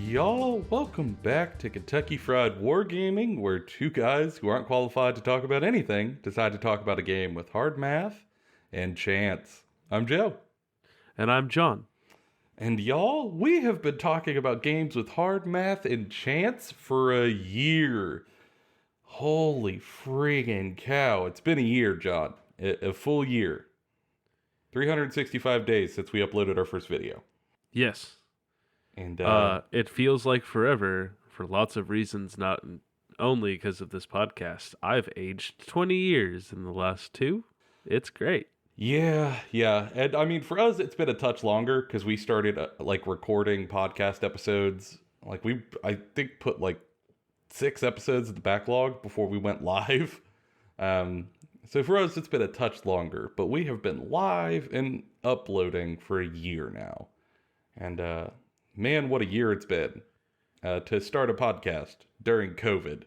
Y'all, welcome back to Kentucky Fried Wargaming, where two guys who aren't qualified to talk about anything decide to talk about a game with hard math and chance. I'm Joe. And I'm John. And y'all, we have been talking about games with hard math and chance for a year. Holy friggin' cow. It's been a year, John. A full year. 365 days since we uploaded our first video. Yes. And it feels like forever for lots of reasons, not only because of this podcast. I've aged 20 years in the last 2. It's great. Yeah. And I mean, for us, it's been a touch longer because we started recording podcast episodes. I think put 6 episodes in the backlog before we went live. So for us, it's been a touch longer, but we have been live and uploading for a year now. And, man, what a year it's been to start a podcast during COVID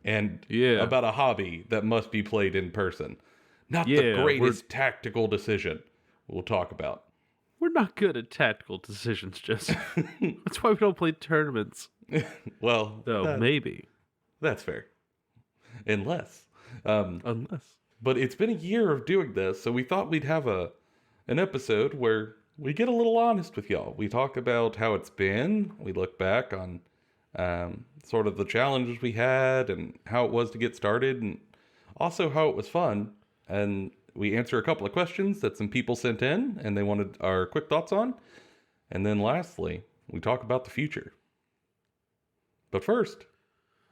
and about a hobby that must be played in person. Not the greatest tactical decision we'll talk about. We're not good at tactical decisions, Joseph. That's why we don't play tournaments. Well, maybe. That's fair. Unless. But it's been a year of doing this, so we thought we'd have an episode where we get a little honest with y'all. We talk about how it's been. We look back on sort of the challenges we had and how it was to get started, and also how it was fun. And we answer a couple of questions that some people sent in and they wanted our quick thoughts on. And then lastly, we talk about the future. But first,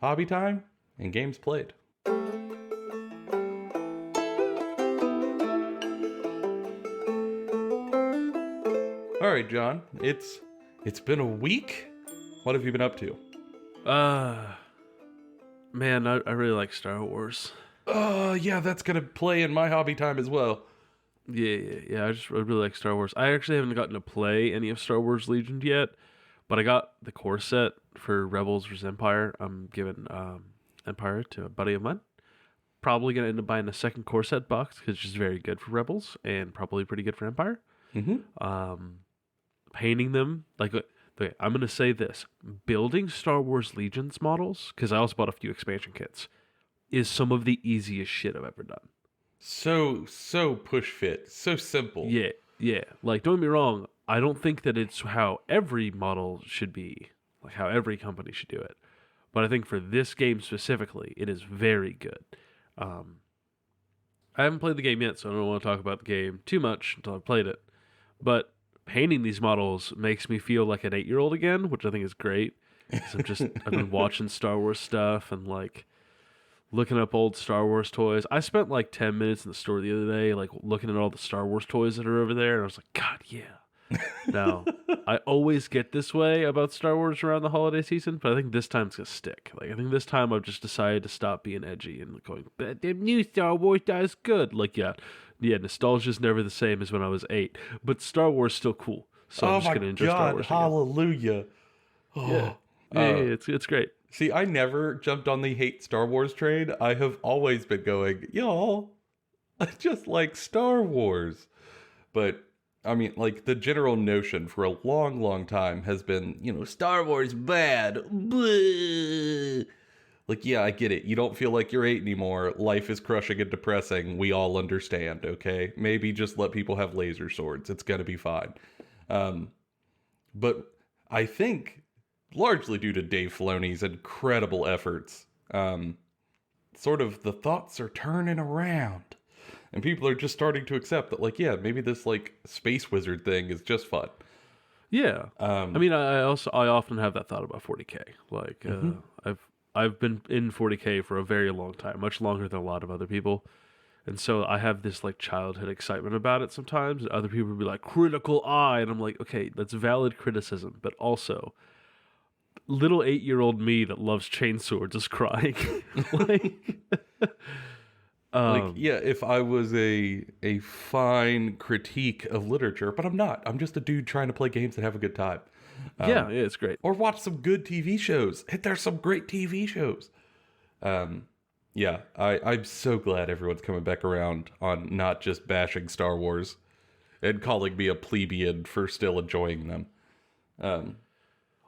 hobby time and games played. All right, John, it's been a week. What have you been up to? Man, I really like Star Wars. Yeah, that's gonna play in my hobby time as well. Yeah. I really like Star Wars. I actually haven't gotten to play any of Star Wars Legion yet, but I got the core set for Rebels vs. Empire. I'm giving Empire to a buddy of mine. Probably gonna end up buying a second core set box because it's just very good for Rebels and probably pretty good for Empire. Mm-hmm. Painting them, okay, I'm going to say this. Building Star Wars Legions models, because I also bought a few expansion kits, is some of the easiest shit I've ever done. So push fit. So simple. Yeah. Don't get me wrong. I don't think that it's how every model should be, like how every company should do it. But I think for this game specifically, it is very good. I haven't played the game yet, so I don't want to talk about the game too much until I've played it. But painting these models makes me feel like an 8-year-old again, which I think is great. Because I've been watching Star Wars stuff and looking up old Star Wars toys. I spent 10 minutes in the store the other day, looking at all the Star Wars toys that are over there, and I was like, God, yeah. Now, I always get this way about Star Wars around the holiday season, but I think this time it's gonna stick. I think this time I've just decided to stop being edgy and going, but the new Star Wars is good. Yeah, nostalgia's never the same as when I was 8, but Star Wars is still cool. So I'm just going to enjoy Star Wars again. Hallelujah. Oh. Yeah, it's great. See, I never jumped on the hate Star Wars train. I have always been going, y'all, I just like Star Wars. But, I mean, the general notion for a long, long time has been, Star Wars bad. Bleh. Yeah, I get it. You don't feel like you're 8 anymore. Life is crushing and depressing. We all understand, okay? Maybe just let people have laser swords. It's gonna be fine. But I think, largely due to Dave Filoni's incredible efforts, sort of the thoughts are turning around. And people are just starting to accept that, maybe this, space wizard thing is just fun. Yeah. I mean, I often have that thought about 40K. I've been in 40K for a very long time, much longer than a lot of other people. And so I have this childhood excitement about it sometimes. And other people will be like, critical eye. And I'm like, okay, that's valid criticism. But also, little 8-year-old me that loves chainswords is crying. If I was a fine critique of literature, but I'm not. I'm just a dude trying to play games that have a good time. Yeah, it's great. Or watch some good TV shows. There's some great TV shows. Yeah, I'm so glad everyone's coming back around on not just bashing Star Wars and calling me a plebeian for still enjoying them.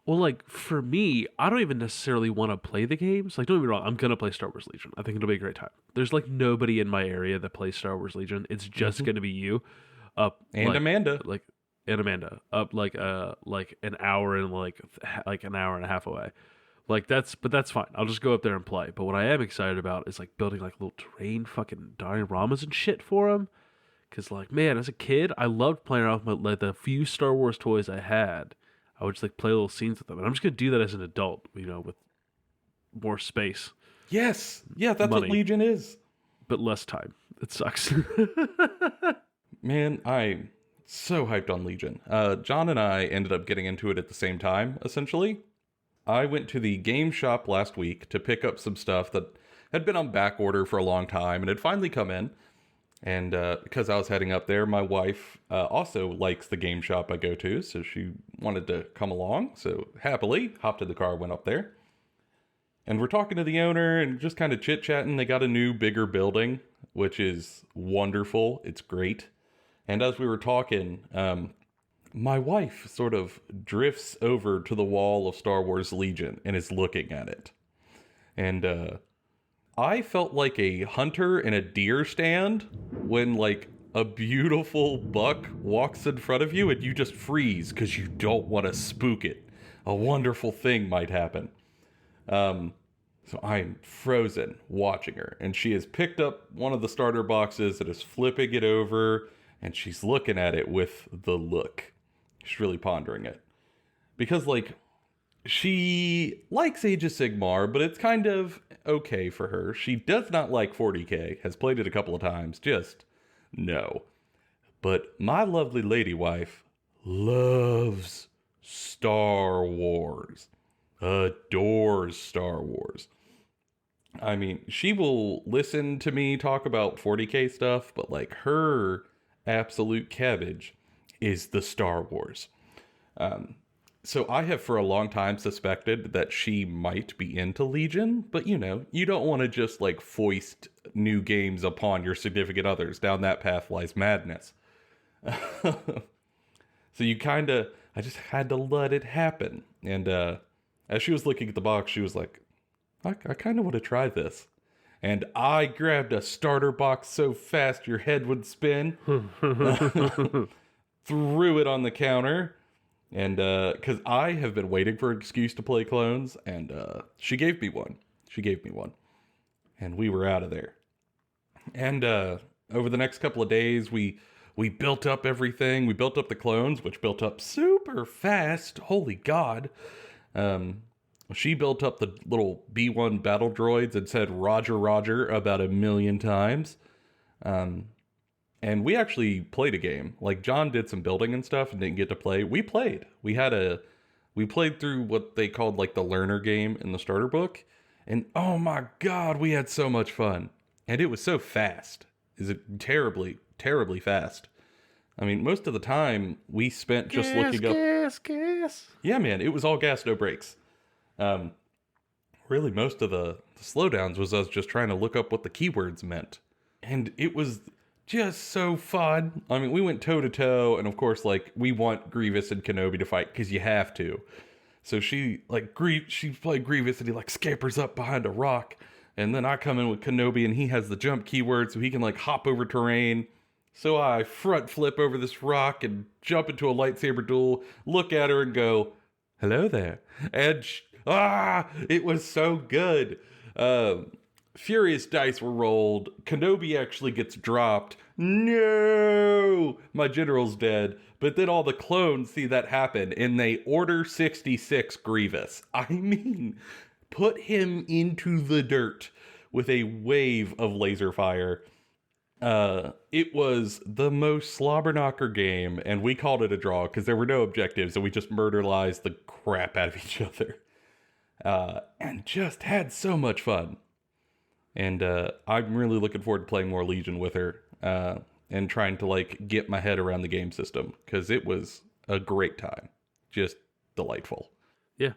Well, like, for me, I don't even necessarily want to play the games. Like, don't get me wrong, I'm going to play Star Wars Legion. I think it'll be a great time. There's, like, nobody in my area that plays Star Wars Legion. It's just going to be you. And like, Amanda. And Amanda. Like an hour and, like an hour and a half away. But that's fine. I'll just go up there and play. But what I am excited about is, like, building, like, little terrain fucking dioramas and shit for them. Because, like, man, as a kid, I loved playing around with, like, the few Star Wars toys I had. I would just, like, play little scenes with them. And I'm just going to do that as an adult, with more space. Yes. Yeah, that's money, what Legion is. But less time. It sucks. Man, I'm so hyped on Legion. John and I ended up getting into it at the same time, essentially. I went to the game shop last week to pick up some stuff that had been on back order for a long time and had finally come in. And because I was heading up there, my wife also likes the game shop I go to, so she wanted to come along. So happily hopped in the car, went up there. And we're talking to the owner and just kind of chit-chatting. They got a new, bigger building, which is wonderful. It's great. And as we were talking, my wife sort of drifts over to the wall of Star Wars Legion and is looking at it. And I felt like a hunter in a deer stand when, like, a beautiful buck walks in front of you and you just freeze because you don't want to spook it. A wonderful thing might happen. So I'm frozen watching her, and she has picked up one of the starter boxes and is flipping it over, and she's looking at it with the look. She's really pondering it. Because, like, she likes Age of Sigmar, but it's kind of okay for her. She does not like 40k, has played it a couple of times, just no. But my lovely lady wife loves Star Wars, adores Star Wars. I mean, she will listen to me talk about 40k stuff, but, like, her absolute cabbage is the Star Wars. So I have for a long time suspected that she might be into Legion, but you don't want to just, like, foist new games upon your significant others. Down that path lies madness. So I just had to let it happen. And as she was looking at the box, she was like, I kind of want to try this. And I grabbed a starter box so fast your head would spin. Threw it on the counter. And because I have been waiting for an excuse to play clones, and she gave me one. And we were out of there. And over the next couple of days, we built up everything. We built up the clones, which built up super fast. Holy God. She built up the little B1 battle droids and said Roger, Roger about 1 million times. And we actually played a game. Like, John did some building and stuff and didn't get to play. We played. We played through what they called, like, the learner game in the starter book. And oh my God, we had so much fun. And it was so fast. Is it terribly, terribly fast. I mean, most of the time we spent just looking up. Gas. Yeah, man, it was all gas, no brakes. Really, most of the slowdowns was us just trying to look up what the keywords meant. And it was just so fun. I mean, we went toe to toe, and of course, like, we want Grievous and Kenobi to fight because you have to. So she played Grievous, and he, like, scampers up behind a rock, and then I come in with Kenobi, and he has the jump keyword, so he can, like, hop over terrain. So I front flip over this rock and jump into a lightsaber duel, look at her, and go, "Hello there," and it was so good. Furious dice were rolled. Kenobi actually gets dropped. No! My general's dead. But then all the clones see that happen, and they order 66 Grievous. I mean, put him into the dirt with a wave of laser fire. It was the most slobberknocker game, and we called it a draw because there were no objectives, and we just murderized the crap out of each other. And just had so much fun. And I'm really looking forward to playing more Legion with her and trying to, like, get my head around the game system because it was a great time. Just delightful. Yeah.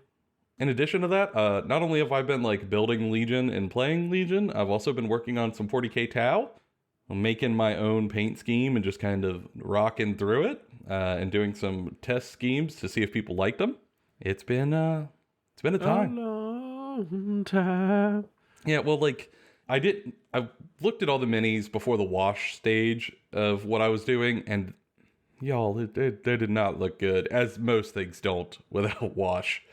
In addition to that, not only have I been like building Legion and playing Legion, I've also been working on some 40k Tau. I'm making my own paint scheme and just kind of rocking through it, and doing some test schemes to see if people liked them. It's been a time. A long time. Yeah, well, like I looked at all the minis before the wash stage of what I was doing, and y'all, they did not look good, as most things don't without wash.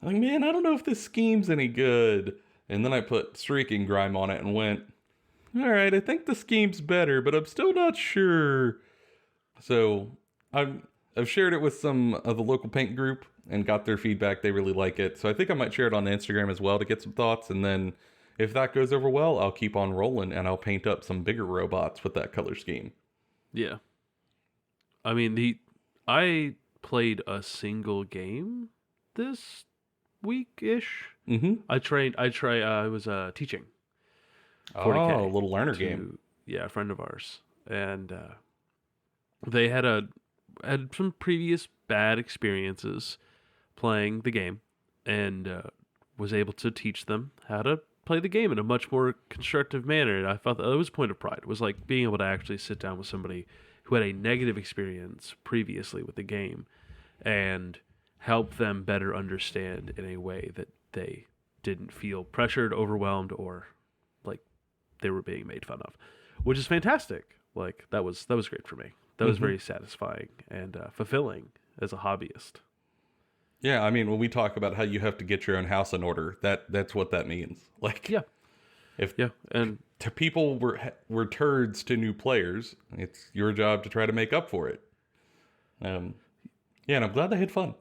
I'm like, man, I don't know if this scheme's any good. And then I put streaking grime on it and went, all right, I think the scheme's better, but I'm still not sure. So I've shared it with some of the local paint group and got their feedback. They really like it. So I think I might share it on Instagram as well to get some thoughts. And then if that goes over well, I'll keep on rolling and I'll paint up some bigger robots with that color scheme. Yeah. I mean, I played a single game this week-ish. Mm-hmm. I was teaching 40K. Oh, a little learner game. Yeah, a friend of ours. And they had some previous bad experiences playing the game, and was able to teach them how to play the game in a much more constructive manner. And I thought that was a point of pride. It was like being able to actually sit down with somebody who had a negative experience previously with the game and help them better understand in a way that they didn't feel pressured, overwhelmed, or like they were being made fun of, which is fantastic. Like that was great for me. That was very satisfying and fulfilling as a hobbyist. Yeah, I mean, when we talk about how you have to get your own house in order, that's what that means. Like, and to people we're turds to new players, it's your job to try to make up for it. And I'm glad they had fun.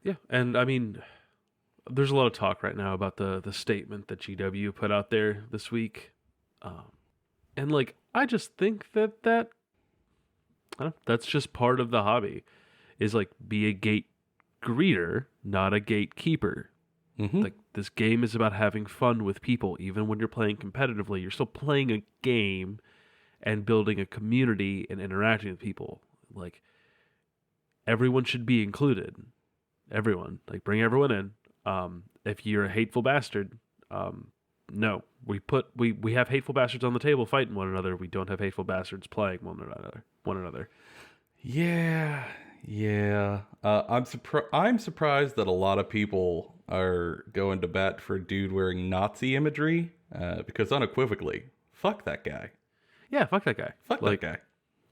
Yeah, and I mean, there's a lot of talk right now about the statement that GW put out there this week, and like I just think that that's just part of the hobby, is like be a gate greeter, not a gatekeeper. Mm-hmm. Like this game is about having fun with people. Even when you're playing competitively, you're still playing a game and building a community and interacting with people. Like everyone should be included. Everyone, like bring everyone in. If you're a hateful bastard, no, we have hateful bastards on the table fighting one another. We don't have hateful bastards playing one another. Yeah. I'm surprised that a lot of people are going to bat for a dude wearing Nazi imagery, because unequivocally, fuck that guy. Yeah, fuck that guy. Fuck that guy.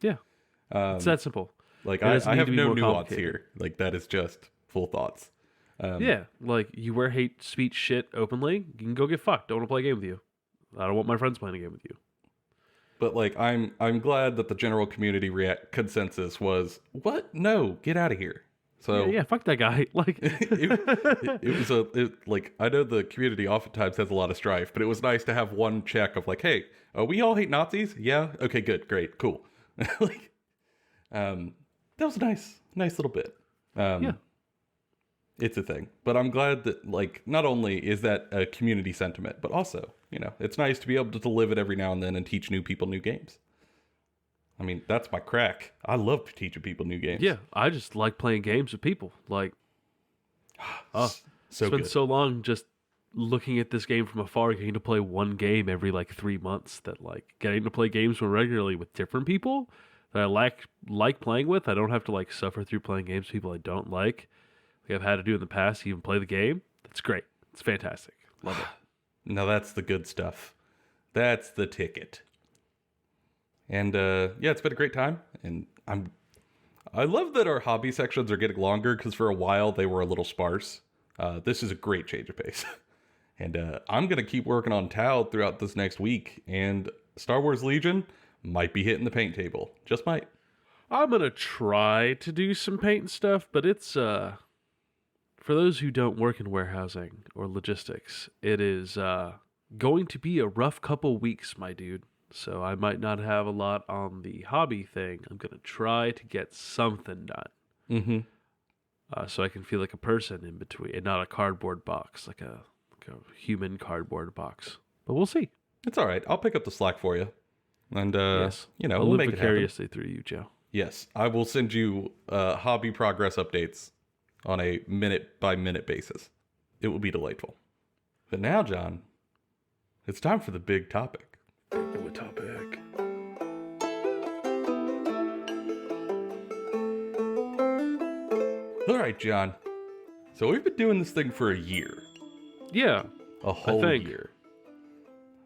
Yeah, it's that simple. Like I have no nuance here. Like that is just full thoughts. Yeah, like you wear hate speech shit openly, you can go get fucked. Don't want to play a game with you. I don't want my friends playing a game with you. But like I'm glad that the general community consensus was, what? No, get out of here. So yeah, fuck that guy. Like it was like I know the community oftentimes has a lot of strife, but it was nice to have one check of like, hey, we all hate Nazis? Yeah, okay, good, great, cool. Like, that was a nice little bit. Yeah. It's a thing. But I'm glad that, like, not only is that a community sentiment, but also, it's nice to be able to live it every now and then and teach new people new games. I mean, that's my crack. I love teaching people new games. Yeah, I just like playing games with people. Like, it's been so long just looking at this game from afar, getting to play one game every, 3 months, that, getting to play games more regularly with different people that I like playing with. I don't have to, suffer through playing games with people I don't like. I've had to do in the past, even play the game. That's great. It's fantastic. Love it. Now that's the good stuff. That's the ticket. And it's been a great time. And I love that our hobby sections are getting longer, because for a while they were a little sparse. This is a great change of pace. And I'm going to keep working on Tau throughout this next week. And Star Wars Legion might be hitting the paint table. Just might. I'm going to try to do some paint stuff, but it's... For those who don't work in warehousing or logistics, it is going to be a rough couple weeks, my dude. So I might not have a lot on the hobby thing. I'm going to try to get something done. Mm-hmm. So I can feel like a person in between, and not a cardboard box, like a human cardboard box. But we'll see. It's all right. I'll pick up the slack for you. And, yes. I'll live make vicariously through you, Joe. Yes. I will send you hobby progress updates on a minute-by-minute basis. It will be delightful. But now, John, it's time for the big topic. Big topic. All right, John. So we've been doing this thing for a year. Yeah. A whole year.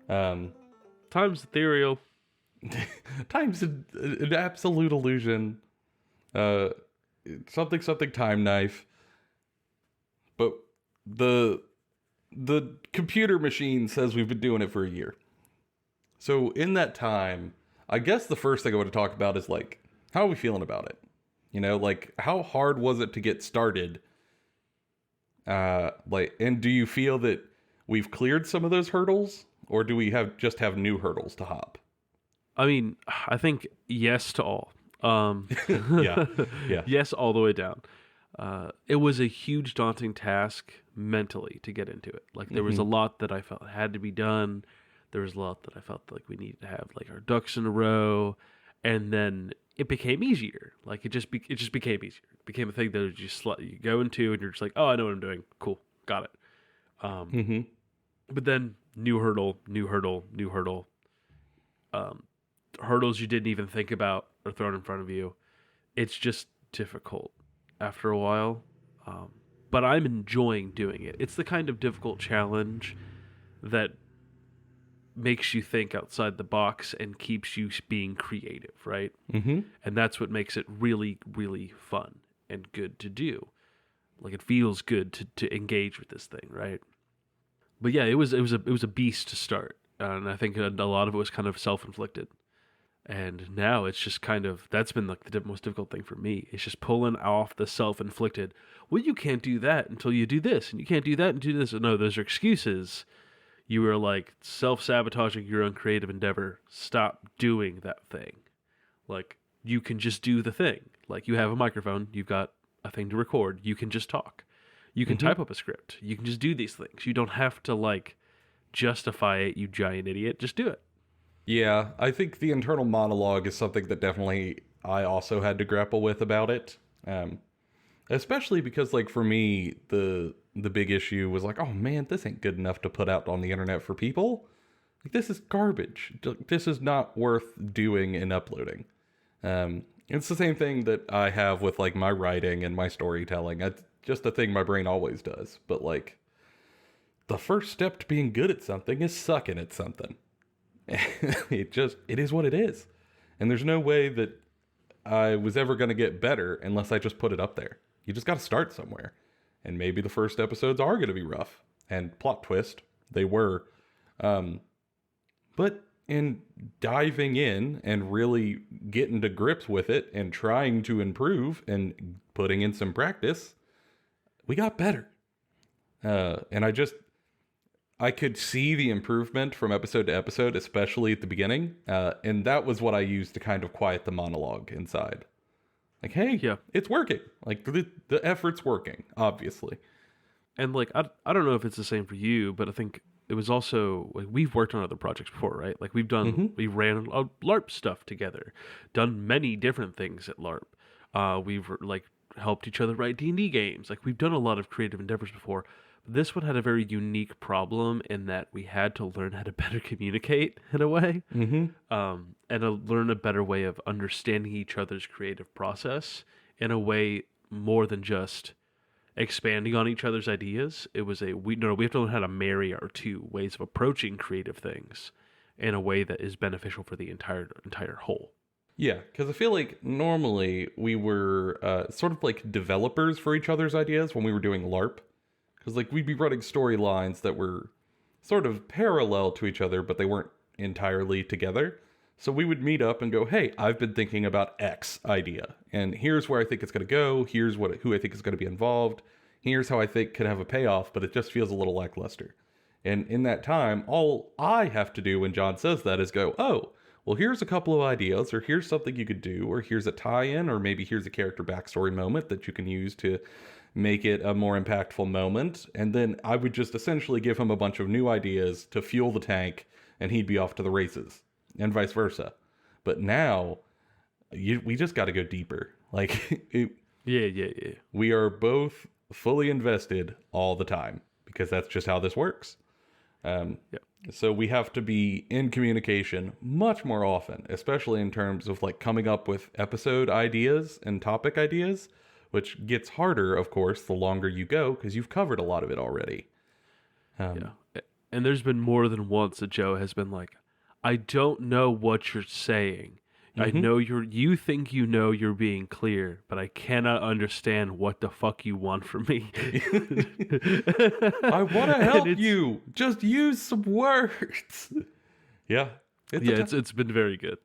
Time's ethereal. Time's an absolute illusion. Something time knife. But the computer machine says we've been doing it for a year. So in that time, I guess the first thing I want to talk about is like, how are we feeling about it? You know, like how hard was it to get started? And do you feel that we've cleared some of those hurdles, or do we just have new hurdles to hop? I mean, I think yes to all. Yeah. Yes, all the way down. It was a huge daunting task mentally to get into it. Like there was a lot that I felt had to be done. There was a lot that I felt like we needed to have like our ducks in a row, and then it became easier. Like it just became easier. It became a thing that you just you go into and you're just like, oh, I know what I'm doing. Cool, got it. But then new hurdle. Hurdles you didn't even think about are thrown in front of you. It's just difficult after a while. But I'm enjoying doing it. It's the kind of difficult challenge that makes you think outside the box and keeps you being creative, right? And that's what makes it really, really fun and good to do. Like it feels good to engage with this thing, right? But yeah, it was a beast to start, and I think a lot of it was kind of self-inflicted. And now it's just kind of, that's been like the most difficult thing for me. It's just pulling off the self-inflicted, well, you can't do that until you do this, and you can't do that and do this. No, those are excuses. You are like self-sabotaging your own creative endeavor. Stop doing that thing. Like, you can just do the thing. Like, you have a microphone, you've got a thing to record, you can just talk. You can type up a script. You can just do these things. You don't have to, like, justify it, you giant idiot. Just do it. Yeah, I think the internal monologue is something that definitely I also had to grapple with about it. Especially because, like, for me, the big issue was like, oh man, this ain't good enough to put out on the internet for people. Like, this is garbage. This is not worth doing and uploading. It's the same thing that I have with, like, my writing and my storytelling. It's just a thing my brain always does. But, like, the first step to being good at something is sucking at something. It is what it is. And there's no way that I was ever going to get better unless I just put it up there. You just got to start somewhere. And maybe the first episodes are going to be rough. And plot twist, they were. But in diving in and really getting to grips with it and trying to improve and putting in some practice, we got better. And I could see the improvement from episode to episode, especially at the beginning. And that was what I used to kind of quiet the monologue inside. Like, hey, yeah, it's working. Like, the effort's working, obviously. And, like, I don't know if it's the same for you, but I think it was also, like, we've worked on other projects before, right? Like, we ran LARP stuff together, done many different things at LARP. We've, like, helped each other write D&D games. Like, we've done a lot of creative endeavors before. This one had a very unique problem in that we had to learn how to better communicate in a way, and learn a better way of understanding each other's creative process in a way more than just expanding on each other's ideas. It was we have to learn how to marry our two ways of approaching creative things in a way that is beneficial for the entire whole. Yeah, because I feel like normally we were sort of like developers for each other's ideas when we were doing LARP. Because, like, we'd be running storylines that were sort of parallel to each other, but they weren't entirely together. So we would meet up and go, hey, I've been thinking about X idea, and here's where I think it's going to go. Here's who I think is going to be involved. Here's how I think could have a payoff, but it just feels a little lackluster. And in that time, all I have to do when John says that is go, oh, well, here's a couple of ideas, or here's something you could do, or here's a tie-in, or maybe here's a character backstory moment that you can use to make it a more impactful moment. And then I would just essentially give him a bunch of new ideas to fuel the tank, and he'd be off to the races, and vice versa. But now we just got to go deeper. Like, yeah. We are both fully invested all the time because that's just how this works. Um, Yeah. so we have to be in communication much more often, especially in terms of like coming up with episode ideas and topic ideas, which gets harder, of course, the longer you go because you've covered a lot of it already. Yeah. And there's been more than once that Joe has been like, I don't know what you're saying. I Mm-hmm. know you think you know you're being clear, but I cannot understand what the fuck you want from me. I want to And help it's you. Just use some words. Yeah, it's a yeah, tough. it's been very good.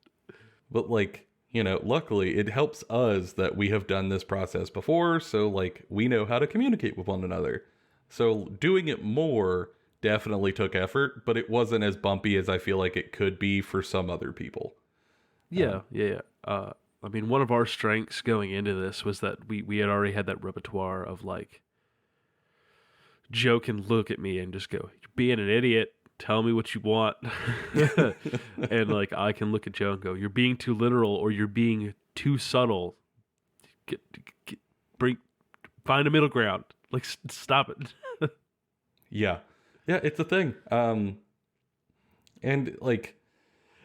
But like, luckily it helps us that we have done this process before, so like we know how to communicate with one another. So doing it more definitely took effort, but it wasn't as bumpy as I feel like it could be for some other people. Yeah, yeah, yeah. I mean, one of our strengths going into this was that we had already had that repertoire of like Joe can look at me and just go, "You're being an idiot. Tell me what you want." And like I can look at Joe and go, "You're being too literal or you're being too subtle. Get, get bring find a middle ground. Like stop it." Yeah. Yeah, it's a thing. And like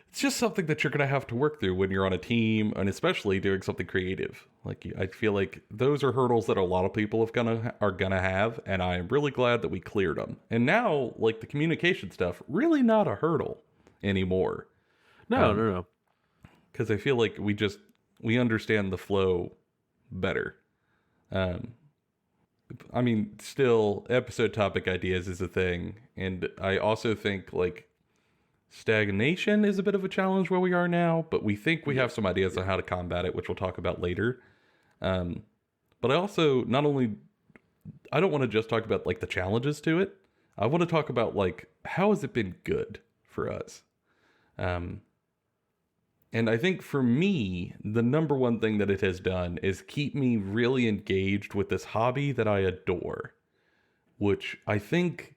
it's just something that you're going to have to work through when you're on a team and especially doing something creative. Like I feel like those are hurdles that a lot of people are going to have, and I am really glad that we cleared them. And now like the communication stuff really not a hurdle anymore. No, no, no. Cuz I feel like we understand the flow better. Um I mean, still episode topic ideas is a thing, and I also think like stagnation is a bit of a challenge where we are now, but we think we Yeah, have some ideas yeah, on how to combat it, which we'll talk about later. Um, but I also not only I don't want to just talk about like the challenges to it. I want to talk about like how has it been good for us. Um, and I think for me, the number one thing that it has done is keep me really engaged with this hobby that I adore, which I think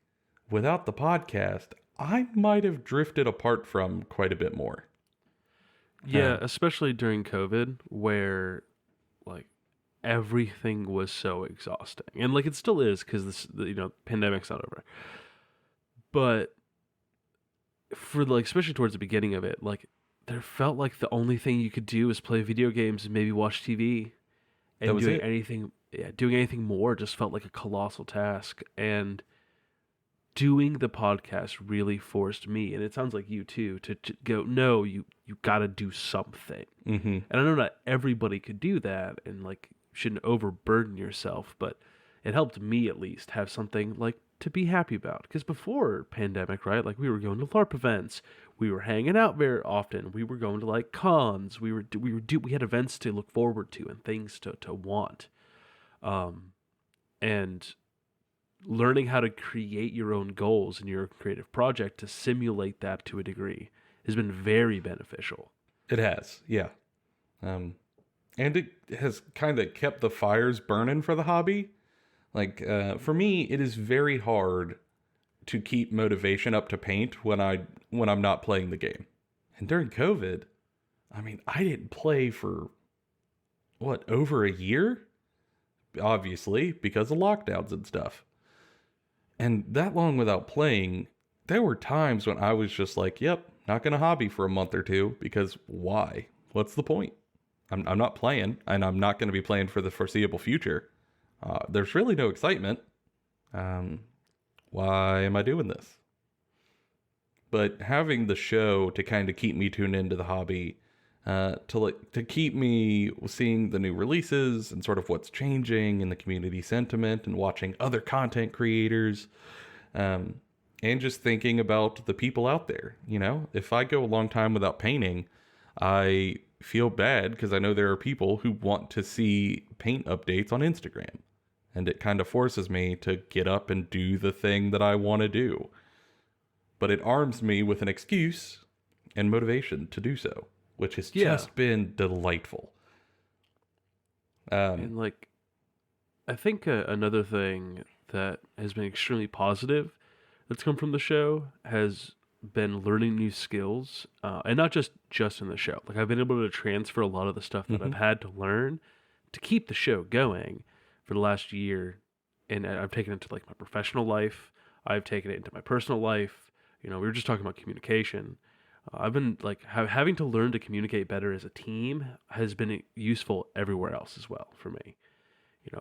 without the podcast, I might have drifted apart from quite a bit more. yeah. Especially during COVID, where like everything was so exhausting, and like it still is because pandemic's not over. But for like especially towards the beginning of it, like there felt like the only thing you could do is play video games and maybe watch TV, That and was doing it. anything doing anything more just felt like a colossal task. And doing the podcast really forced me, and it sounds like you too, to go, no, you got to do something. Mm-hmm. And I know not everybody could do that, and like shouldn't overburden yourself, but it helped me at least have something like to be happy about. Because before pandemic, right, like we were going to LARP events, we were hanging out very often, we were going to like cons, we had events to look forward to and things to want, um, and learning how to create your own goals in your creative project to simulate that to a degree has been very beneficial. It has, yeah. Um, and it has kind of kept the fires burning for the hobby. Like for me, it is very hard to keep motivation up to paint when I'm not playing the game. And during COVID, I mean, I didn't play for what, over a year? Obviously, because of lockdowns and stuff. And that long without playing, there were times when I was just like, yep, not going to hobby for a month or two because why? What's the point? I'm not playing, and I'm not going to be playing for the foreseeable future. There's really no excitement. Um, why am I doing this? But having the show to kind of keep me tuned into the hobby, to keep me seeing the new releases and sort of what's changing in the community sentiment and watching other content creators, um, and just thinking about the people out there. If I go a long time without painting, I feel bad because I know there are people who want to see paint updates on Instagram, and it kind of forces me to get up and do the thing that I want to do. But it arms me with an excuse and motivation to do so, which has Yeah. just been delightful. Um, And like, I think another thing that has been extremely positive that's come from the show has been learning new skills, and not just in the show. Like I've been able to transfer a lot of the stuff that mhm. I've had to learn to keep the show going for the last year and I've taken it to like my professional life. I've taken it into my personal life. We were just talking about communication. I've been like having to learn to communicate better as a team has been useful everywhere else as well for me.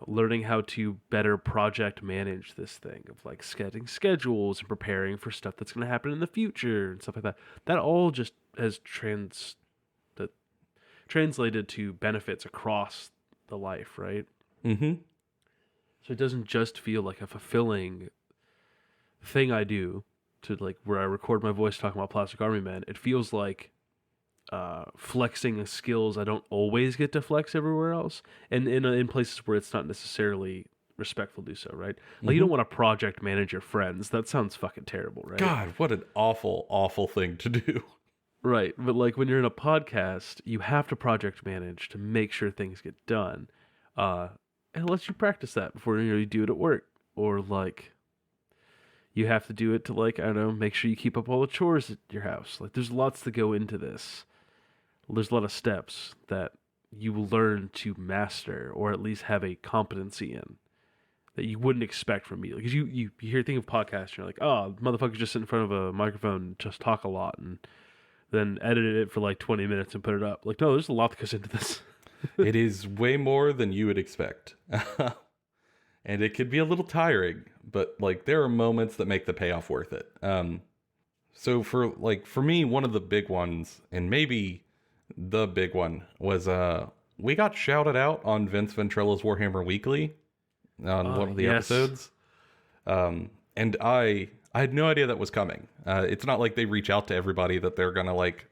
Learning how to better project manage this thing of like setting schedules and preparing for stuff that's going to happen in the future and stuff like that. That all just has translated to benefits across the life, right? Mm-hmm. So it doesn't just feel like a fulfilling thing I do to like where I record my voice talking about Plastic Army Man. It feels like flexing skills I don't always get to flex everywhere else, and in places where it's not necessarily respectful to do so, right? Like you don't want to project manage your friends. That sounds fucking terrible, right? God, what an awful, awful thing to do. Right, but like when you're in a podcast, you have to project manage to make sure things get done. And it lets you practice that before you do it at work, or like you have to do it to like I don't know, make sure you keep up all the chores at your house. Like there's lots to go into this. There's a lot of steps that you will learn to master, or at least have a competency in, that you wouldn't expect from me. Because you think of podcasts, you're like, oh, motherfuckers just sit in front of a microphone and just talk a lot, and then edited it for like 20 minutes and put it up. Like, no, there's a lot that goes into this. It is way more than you would expect. And it could be a little tiring, but like there are moments that make the payoff worth it. So for me, one of the big ones, and maybe the big one, was we got shouted out on Vince Venturella's Warhammer Weekly on one of the episodes. And I had no idea that was coming. It's not like they reach out to everybody that they're gonna like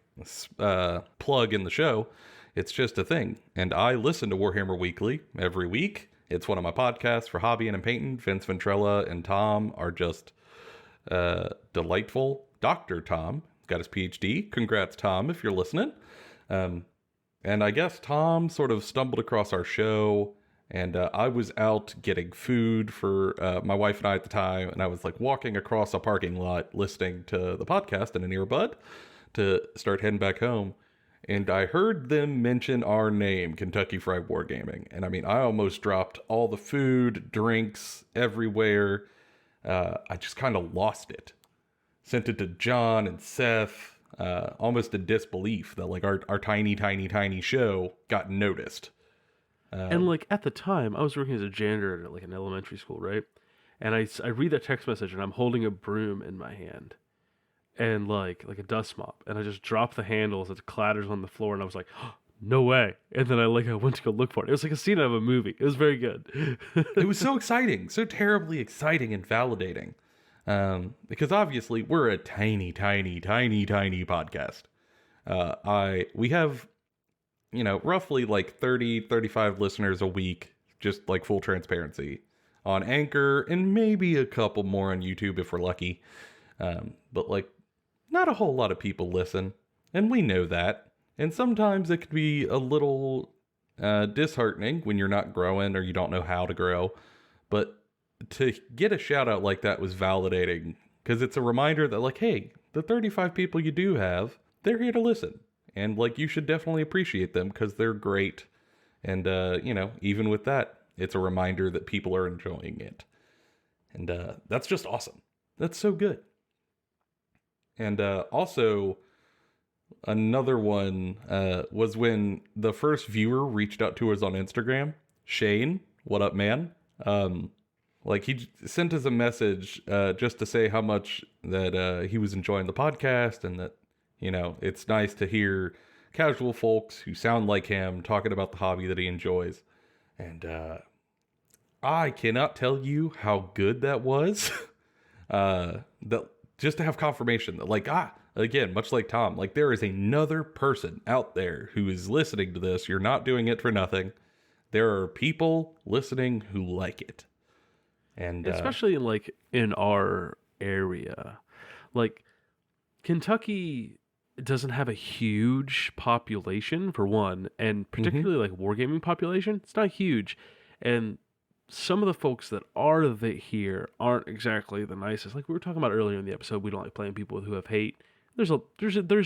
plug in the show. It's just a thing. And I listen to Warhammer Weekly every week. It's one of my podcasts for hobbying and painting. Vince Venturella and Tom are just delightful. Dr. Tom got his PhD. Congrats, Tom, if you're listening. And I guess Tom sort of stumbled across our show, and I was out getting food for my wife and I at the time, and I was like walking across a parking lot listening to the podcast in an earbud to start heading back home. And I heard them mention our name, Kentucky Fried Wargaming. And I mean, I almost dropped all the food, drinks, everywhere. I just kind of lost it. Sent it to John and Seth, almost in disbelief that like our tiny, tiny, tiny show got noticed. And like at the time, I was working as a janitor at like an elementary school, right? And I read that text message, and I'm holding a broom in my hand. And like a dust mop, and I just dropped the handle as it clatters on the floor, and I was like, oh, no way. And then I went to go look for it. It was like a scene out of a movie. It was very good. It was so exciting, so terribly exciting and validating, because obviously we're a tiny, tiny, tiny, tiny podcast. We have roughly like 30-35 listeners a week, just like full transparency, on Anchor, and maybe a couple more on YouTube if we're lucky. But like not a whole lot of people listen, and we know that. And sometimes it could be a little disheartening when you're not growing or you don't know how to grow. But to get a shout out like that was validating, because it's a reminder that like, hey, the 35 people you do have, they're here to listen. And like, you should definitely appreciate them because they're great. And, even with that, it's a reminder that people are enjoying it. And that's just awesome. That's so good. And also, another one was when the first viewer reached out to us on Instagram. Shane, what up, man? He sent us a message just to say how much that he was enjoying the podcast, and that, it's nice to hear casual folks who sound like him talking about the hobby that he enjoys. And I cannot tell you how good that was. That just to have confirmation that like, again, much like Tom, like there is another person out there who is listening to this. You're not doing it for nothing. There are people listening who like it. And especially in our area, like Kentucky doesn't have a huge population for one, and particularly like wargaming population, it's not huge. And some of the folks that are here aren't exactly the nicest. Like we were talking about earlier in the episode, we don't like playing people who have hate. There's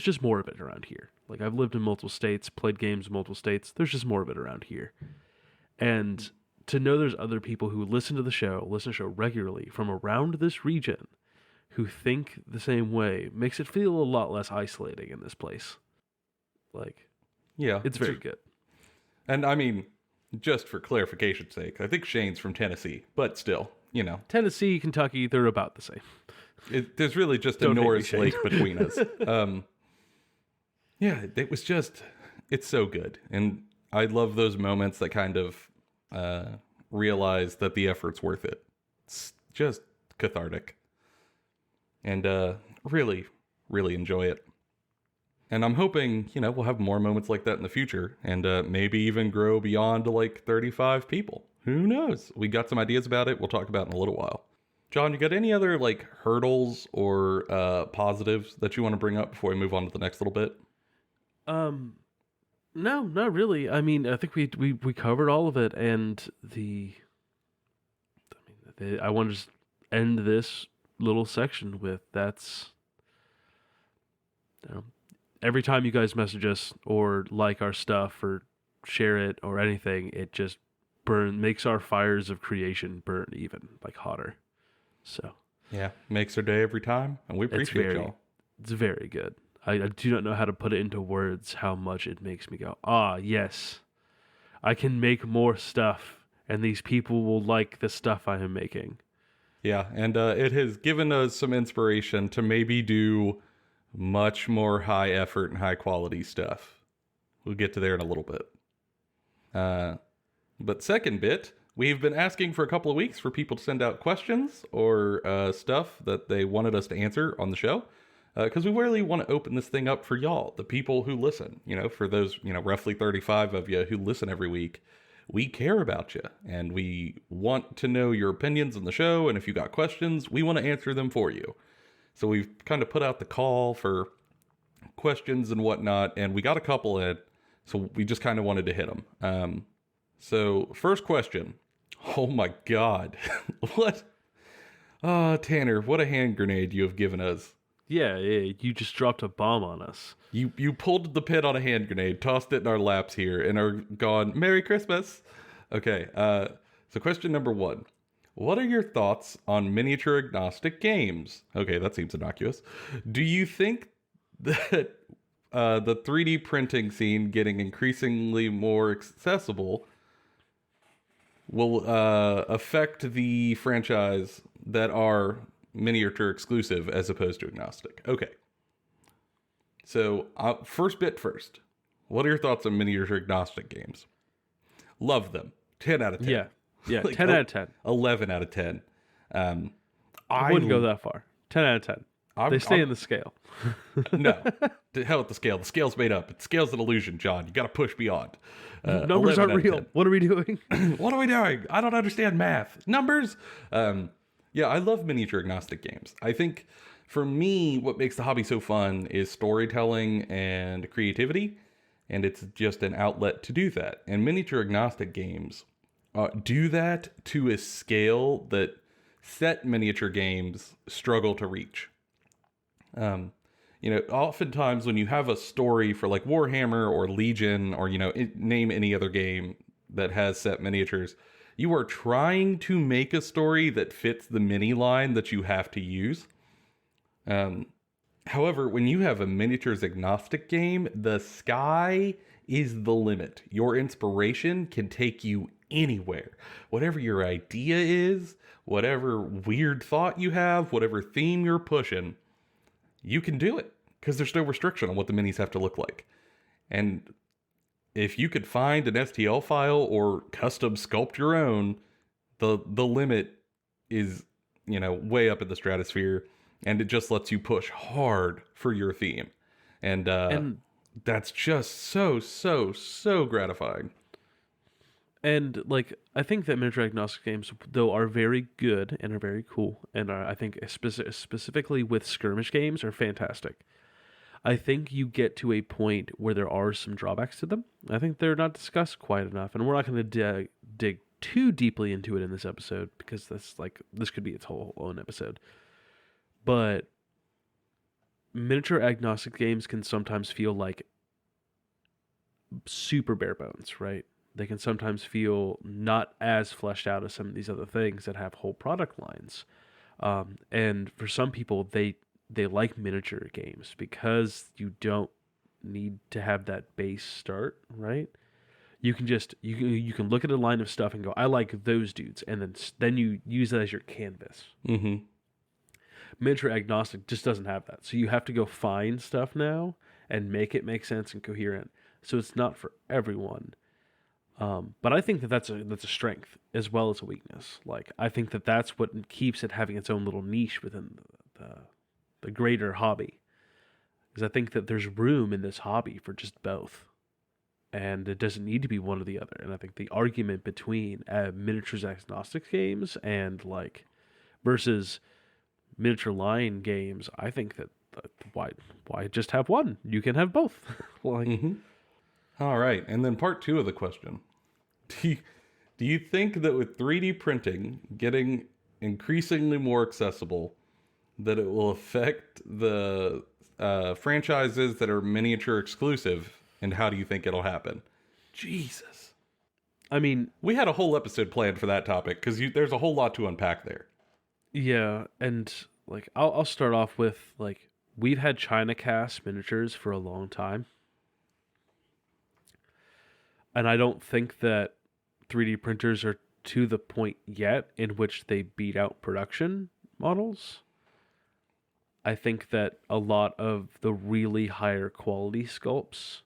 just more of it around here. Like I've lived in multiple states, played games in multiple states. There's just more of it around here. And to know there's other people who listen to the show regularly from around this region who think the same way makes it feel a lot less isolating in this place. Like, Yeah. it's very good. And I mean, just for clarification's sake, I think Shane's from Tennessee, but still, Tennessee, Kentucky, they're about the same. There's really just a Don't hate me, Norris Shane. Lake between us. Yeah, it's so good. And I love those moments that kind of realize that the effort's worth it. It's just cathartic. And really, really enjoy it. And I'm hoping, we'll have more moments like that in the future and maybe even grow beyond to like 35 people. Who knows? We got some ideas about it. We'll talk about it in a little while. John, you got any other like hurdles or positives that you want to bring up before we move on to the next little bit? No, not really. I mean, I think we covered all of it, and I want to just end this little section with that's. Every time you guys message us or like our stuff or share it or anything, it just makes our fires of creation burn even like hotter. So yeah, makes our day every time, and we appreciate y'all. It's very good. I do not know how to put it into words how much it makes me go, yes, I can make more stuff, and these people will like the stuff I am making. Yeah, and it has given us some inspiration to maybe do much more high effort and high quality stuff. We'll get to there in a little bit. But second bit, we've been asking for a couple of weeks for people to send out questions or stuff that they wanted us to answer on the show. Because we really want to open this thing up for y'all, the people who listen. For those, roughly 35 of you who listen every week. We care about you, and we want to know your opinions on the show, and if you got questions, we want to answer them for you. So we've kind of put out the call for questions and whatnot, and we got a couple in, so we just kind of wanted to hit them. So first question. Oh my God. What? Tanner, what a hand grenade you have given us. Yeah, you just dropped a bomb on us. You pulled the pin on a hand grenade, tossed it in our laps here, and are gone. Merry Christmas. Okay, so question number 1. What are your thoughts on miniature agnostic games? Okay, that seems innocuous. Do you think that the 3D printing scene getting increasingly more accessible will affect the franchise that are miniature exclusive as opposed to agnostic? Okay. So, first bit first. What are your thoughts on miniature agnostic games? Love them. 10 out of 10. Yeah, Like 10 out of 10. 11 out of 10. I wouldn't go that far. 10 out of 10. They stay in the scale. No. To hell with the scale. The scale's made up. The scale's an illusion, John. You got to push beyond. Numbers aren't real. What are we doing? What are we doing? I don't understand math. Numbers? Yeah, I love miniature agnostic games. I think for me, what makes the hobby so fun is storytelling and creativity, and it's just an outlet to do that. And miniature agnostic games do that to a scale that set miniature games struggle to reach. Oftentimes when you have a story for like Warhammer or Legion or, name any other game that has set miniatures, you are trying to make a story that fits the mini line that you have to use. However, when you have a miniatures agnostic game, the sky is the limit. Your inspiration can take you anywhere. Whatever your idea is, whatever weird thought you have, whatever theme you're pushing, you can do it because there's no restriction on what the minis have to look like. And if you could find an STL file or custom sculpt your own, the limit is, way up in the stratosphere, and it just lets you push hard for your theme. And that's just so gratifying. And I think that miniature agnostic games, though, are very good and are very cool, and I think specifically with skirmish games are fantastic. I think you get to a point where there are some drawbacks to them. I think they're not discussed quite enough, and we're not going to dig too deeply into it in this episode because this could be its whole own episode. But miniature agnostic games can sometimes feel like super bare bones, right? They can sometimes feel not as fleshed out as some of these other things that have whole product lines. And for some people, they like miniature games because you don't need to have that base start, right? You can just you can look at a line of stuff and go, I like those dudes, and then you use that as your canvas. Mm-hmm. Miniature Agnostic just doesn't have that, so you have to go find stuff now and make it make sense and coherent. So it's not for everyone. But I think that that's a strength as well as a weakness. Like, I think that that's what keeps it having its own little niche within the greater hobby. Because I think that there's room in this hobby for just both, and it doesn't need to be one or the other. And I think the argument between miniatures agnostic games and like versus miniature line games, I think that why just have one? You can have both. Like, Mm-hmm. All right, and then part 2 of the question: Do you think that with 3D printing getting increasingly more accessible, that it will affect the franchises that are miniature exclusive, and how do you think it'll happen? Jesus. I mean, We had a whole episode planned for that topic because there's a whole lot to unpack there. yeah, and like I'll start off with like we've had China cast miniatures for a long time. And I don't think that 3D printers are to the point yet in which they beat out production models. I think that a lot of the really higher quality sculpts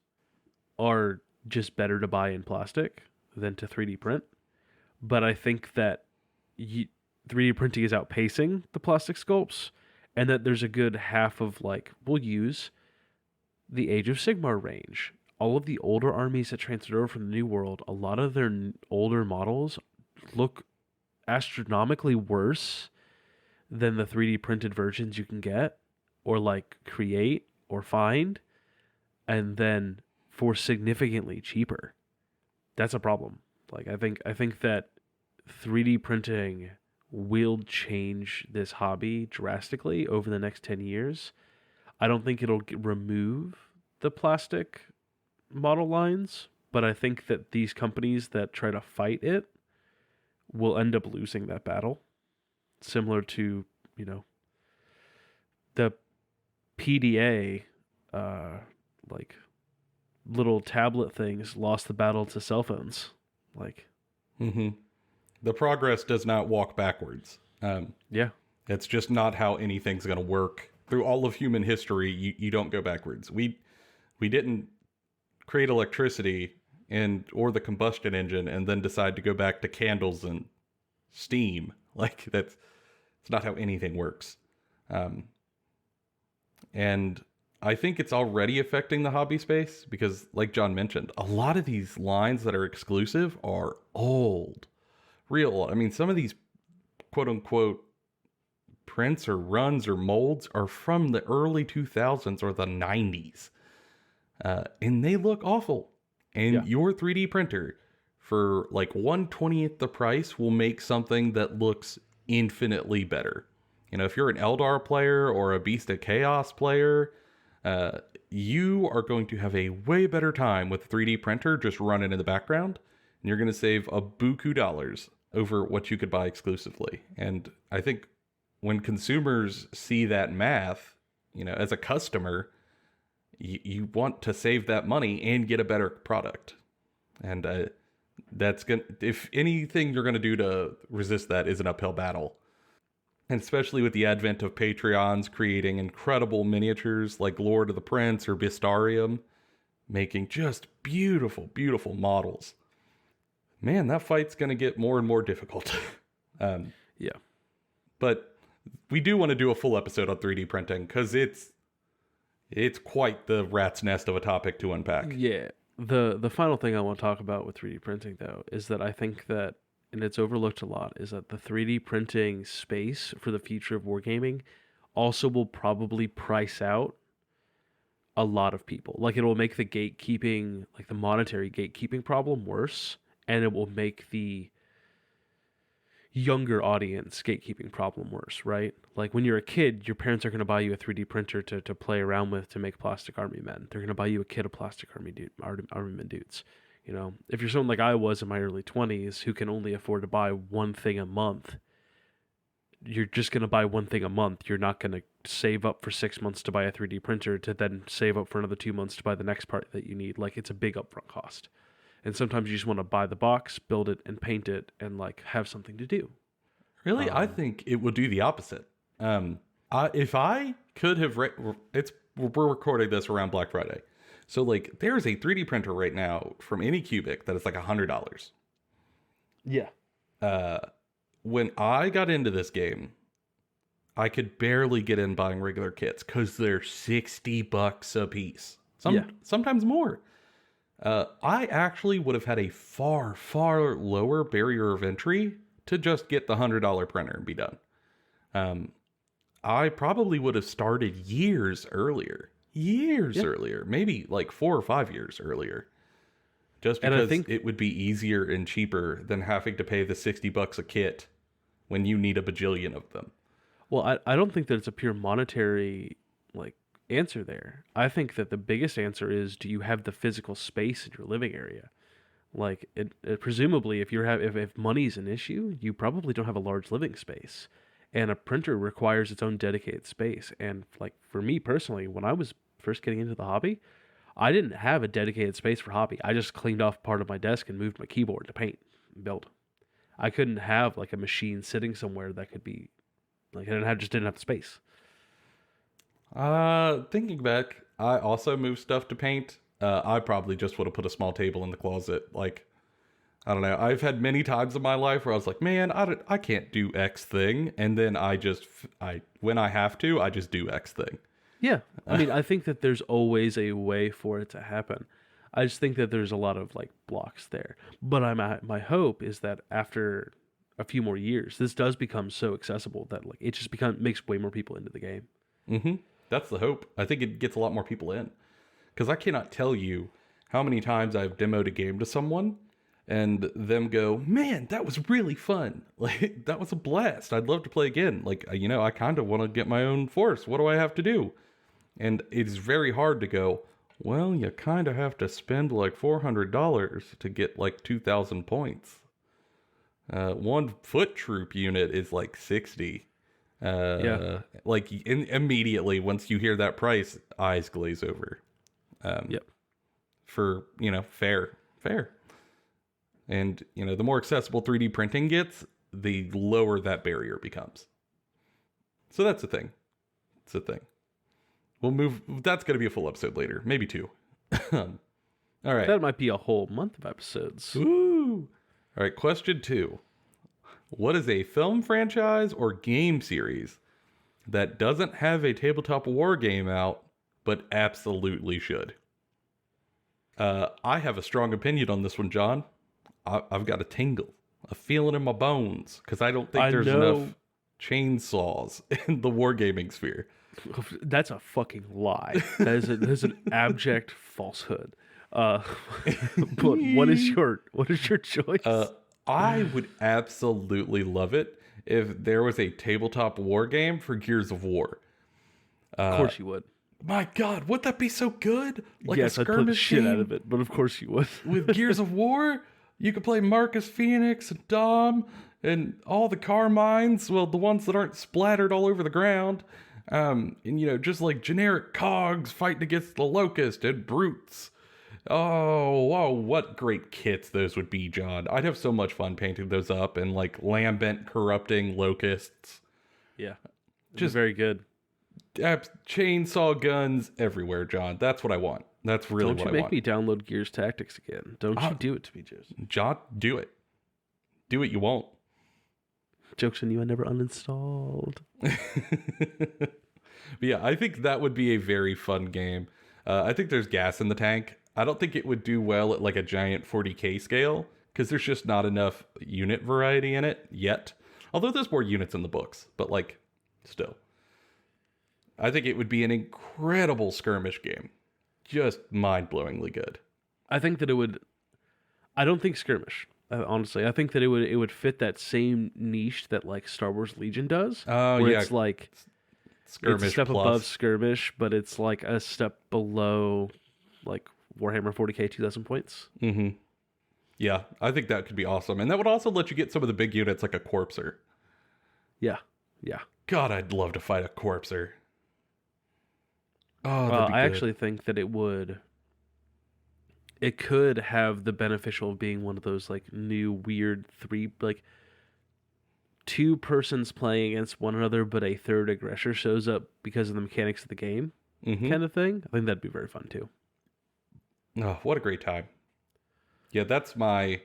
are just better to buy in plastic than to 3D print. But I think that 3D printing is outpacing the plastic sculpts, and that there's a good half of like, we'll use the Age of Sigmar range. All of the older armies that transferred over from the New World, a lot of their older models look astronomically worse than the 3D printed versions you can get or like create or find, and then for significantly cheaper. That's a problem. Like, I think that 3D printing will change this hobby drastically over the next 10 years. I don't think it'll remove the plastic model lines, but I think that these companies that try to fight it will end up losing that battle. Similar to, the PDA, like little tablet things lost the battle to cell phones. Like, Mm-hmm. The progress does not walk backwards. yeah, It's just not how anything's going to work. Through all of human history, you don't go backwards. We didn't create electricity or the combustion engine and then decide to go back to candles and steam. Like, it's not how anything works. And I think it's already affecting the hobby space because, like John mentioned, a lot of these lines that are exclusive are old. Real old. I mean, some of these quote-unquote prints or runs or molds are from the early 2000s or the 90s. And they look awful. And your 3D printer for like 1/20th the price will make something that looks infinitely better. If you're an Eldar player or a Beast of Chaos player, you are going to have a way better time with a 3D printer just running in the background. And you're going to save a buku dollars over what you could buy exclusively. And I think when consumers see that math, as a customer, you want to save that money and get a better product. And that's going to, if anything you're going to do to resist that is an uphill battle. And especially with the advent of Patreons creating incredible miniatures like Lord of the Prince or Bistarium, making just beautiful, beautiful models. Man, that fight's going to get more and more difficult. yeah. But we do want to do a full episode on 3D printing because it's quite the rat's nest of a topic to unpack. Yeah. The final thing I want to talk about with 3D printing, though, is that I think that, and it's overlooked a lot, is that the 3D printing space for the future of wargaming also will probably price out a lot of people. Like, it will make the gatekeeping, like the monetary gatekeeping problem worse, and it will make the younger audience gatekeeping problem worse, right? Like, when you're a kid, your parents are going to buy you a 3D printer to play around with to make plastic army men. They're going to buy you a kit of plastic army men dudes. You know, if you're someone like I was in my early 20s who can only afford to buy one thing a month, you're just going to buy one thing a month. You're not going to save up for 6 months to buy a 3D printer to then save up for another 2 months to buy the next part that you need. Like, it's a big upfront cost. And sometimes you just want to buy the box, build it, and paint it, and like have something to do. Really, I think it would do the opposite. If I could have, we're recording this around Black Friday, so like there's a 3D printer right now from Anycubic that is like $100. Yeah. When I got into this game, I could barely get in buying regular kits because they're $60 a piece. Sometimes more. I actually would have had a far, far lower barrier of entry to just get the $100 printer and be done. I probably would have started years earlier, maybe like 4 or 5 years earlier, just because I think it would be easier and cheaper than having to pay the $60 a kit when you need a bajillion of them. Well, I don't think that it's a pure monetary like answer there. I think that the biggest answer is, do you have the physical space in your living area? Like, presumably, if money's an issue, you probably don't have a large living space, and a printer requires its own dedicated space. And like for me personally, when I was first getting into the hobby, I didn't have a dedicated space for hobby. I just cleaned off part of my desk and moved my keyboard to paint and build. I couldn't have like a machine sitting somewhere that could be like just didn't have the space. Thinking back, I also moved stuff to paint. I probably just would have put a small table in the closet. Like, I don't know. I've had many times in my life where I was like, man, I can't do X thing. And then when I have to, I just do X thing. Yeah. I mean, I think that there's always a way for it to happen. I just think that there's a lot of like blocks there. But my hope is that after a few more years, this does become so accessible that like it just makes way more people into the game. Mm-hmm. That's the hope. I think it gets a lot more people in. Because I cannot tell you how many times I've demoed a game to someone and them go, man, that was really fun. Like, that was a blast. I'd love to play again. Like, I kind of want to get my own force. What do I have to do? And it's very hard to go, well, you kind of have to spend like $400 to get like 2,000 points. One foot troop unit is like 60. Like immediately once you hear that price, eyes glaze over. For fair. And the more accessible 3D printing gets, the lower that barrier becomes. So that's a thing. It's a thing. We'll move. That's going to be a full episode later, maybe 2. All right. That might be a whole month of episodes. Ooh. All right. Question 2. What is a film franchise or game series that doesn't have a tabletop war game out, but absolutely should? I have a strong opinion on this one, John. I've got a tingle, a feeling in my bones, because I don't think there's enough chainsaws in the wargaming sphere. That's a fucking lie. That is an abject falsehood. But what is your choice? I would absolutely love it if there was a tabletop war game for Gears of War. Of course you would. My God, would that be so good? Like yes, a skirmish I'd put the shit game out of it, but of course you would. with Gears of War? You could play Marcus Phoenix and Dom and all the Carmines, well, the ones that aren't splattered all over the ground. And, just like generic cogs fighting against the Locust and Brutes. Oh, what great kits those would be, John. I'd have so much fun painting those up and like lambent corrupting locusts. Yeah. Just very good. Chainsaw guns everywhere, John. That's what I want. That's really what I want. Don't you make me download Gears Tactics again. Don't you do it to me, Joseph. John, do it. Do it, you won't. Joke's on you, I never uninstalled. But yeah, I think that would be a very fun game. I think there's gas in the tank. I don't think it would do well at like a giant 40K scale because there's just not enough unit variety in it yet. Although there's more units in the books, but like still. I think it would be an incredible skirmish game. Just mind-blowingly good. I think that it would... I don't think skirmish, honestly. I think that it would fit that same niche that like Star Wars Legion does. Oh, where yeah. It's like... Skirmish it's a step plus. above skirmish, but it's like a step below like Warhammer 40K 2,000 points. Mm-hmm. Yeah, I think that could be awesome. And that would also let you get some of the big units like a Corpser. Yeah, yeah. God, I'd love to fight a Corpser. Oh, that'd be I good. actually think that it could have the beneficial of being one of those like new weird two persons playing against one another, but a third aggressor shows up because of the mechanics of the game, kind of thing. I think that'd be very fun too. Oh, what a great time. Yeah, that's my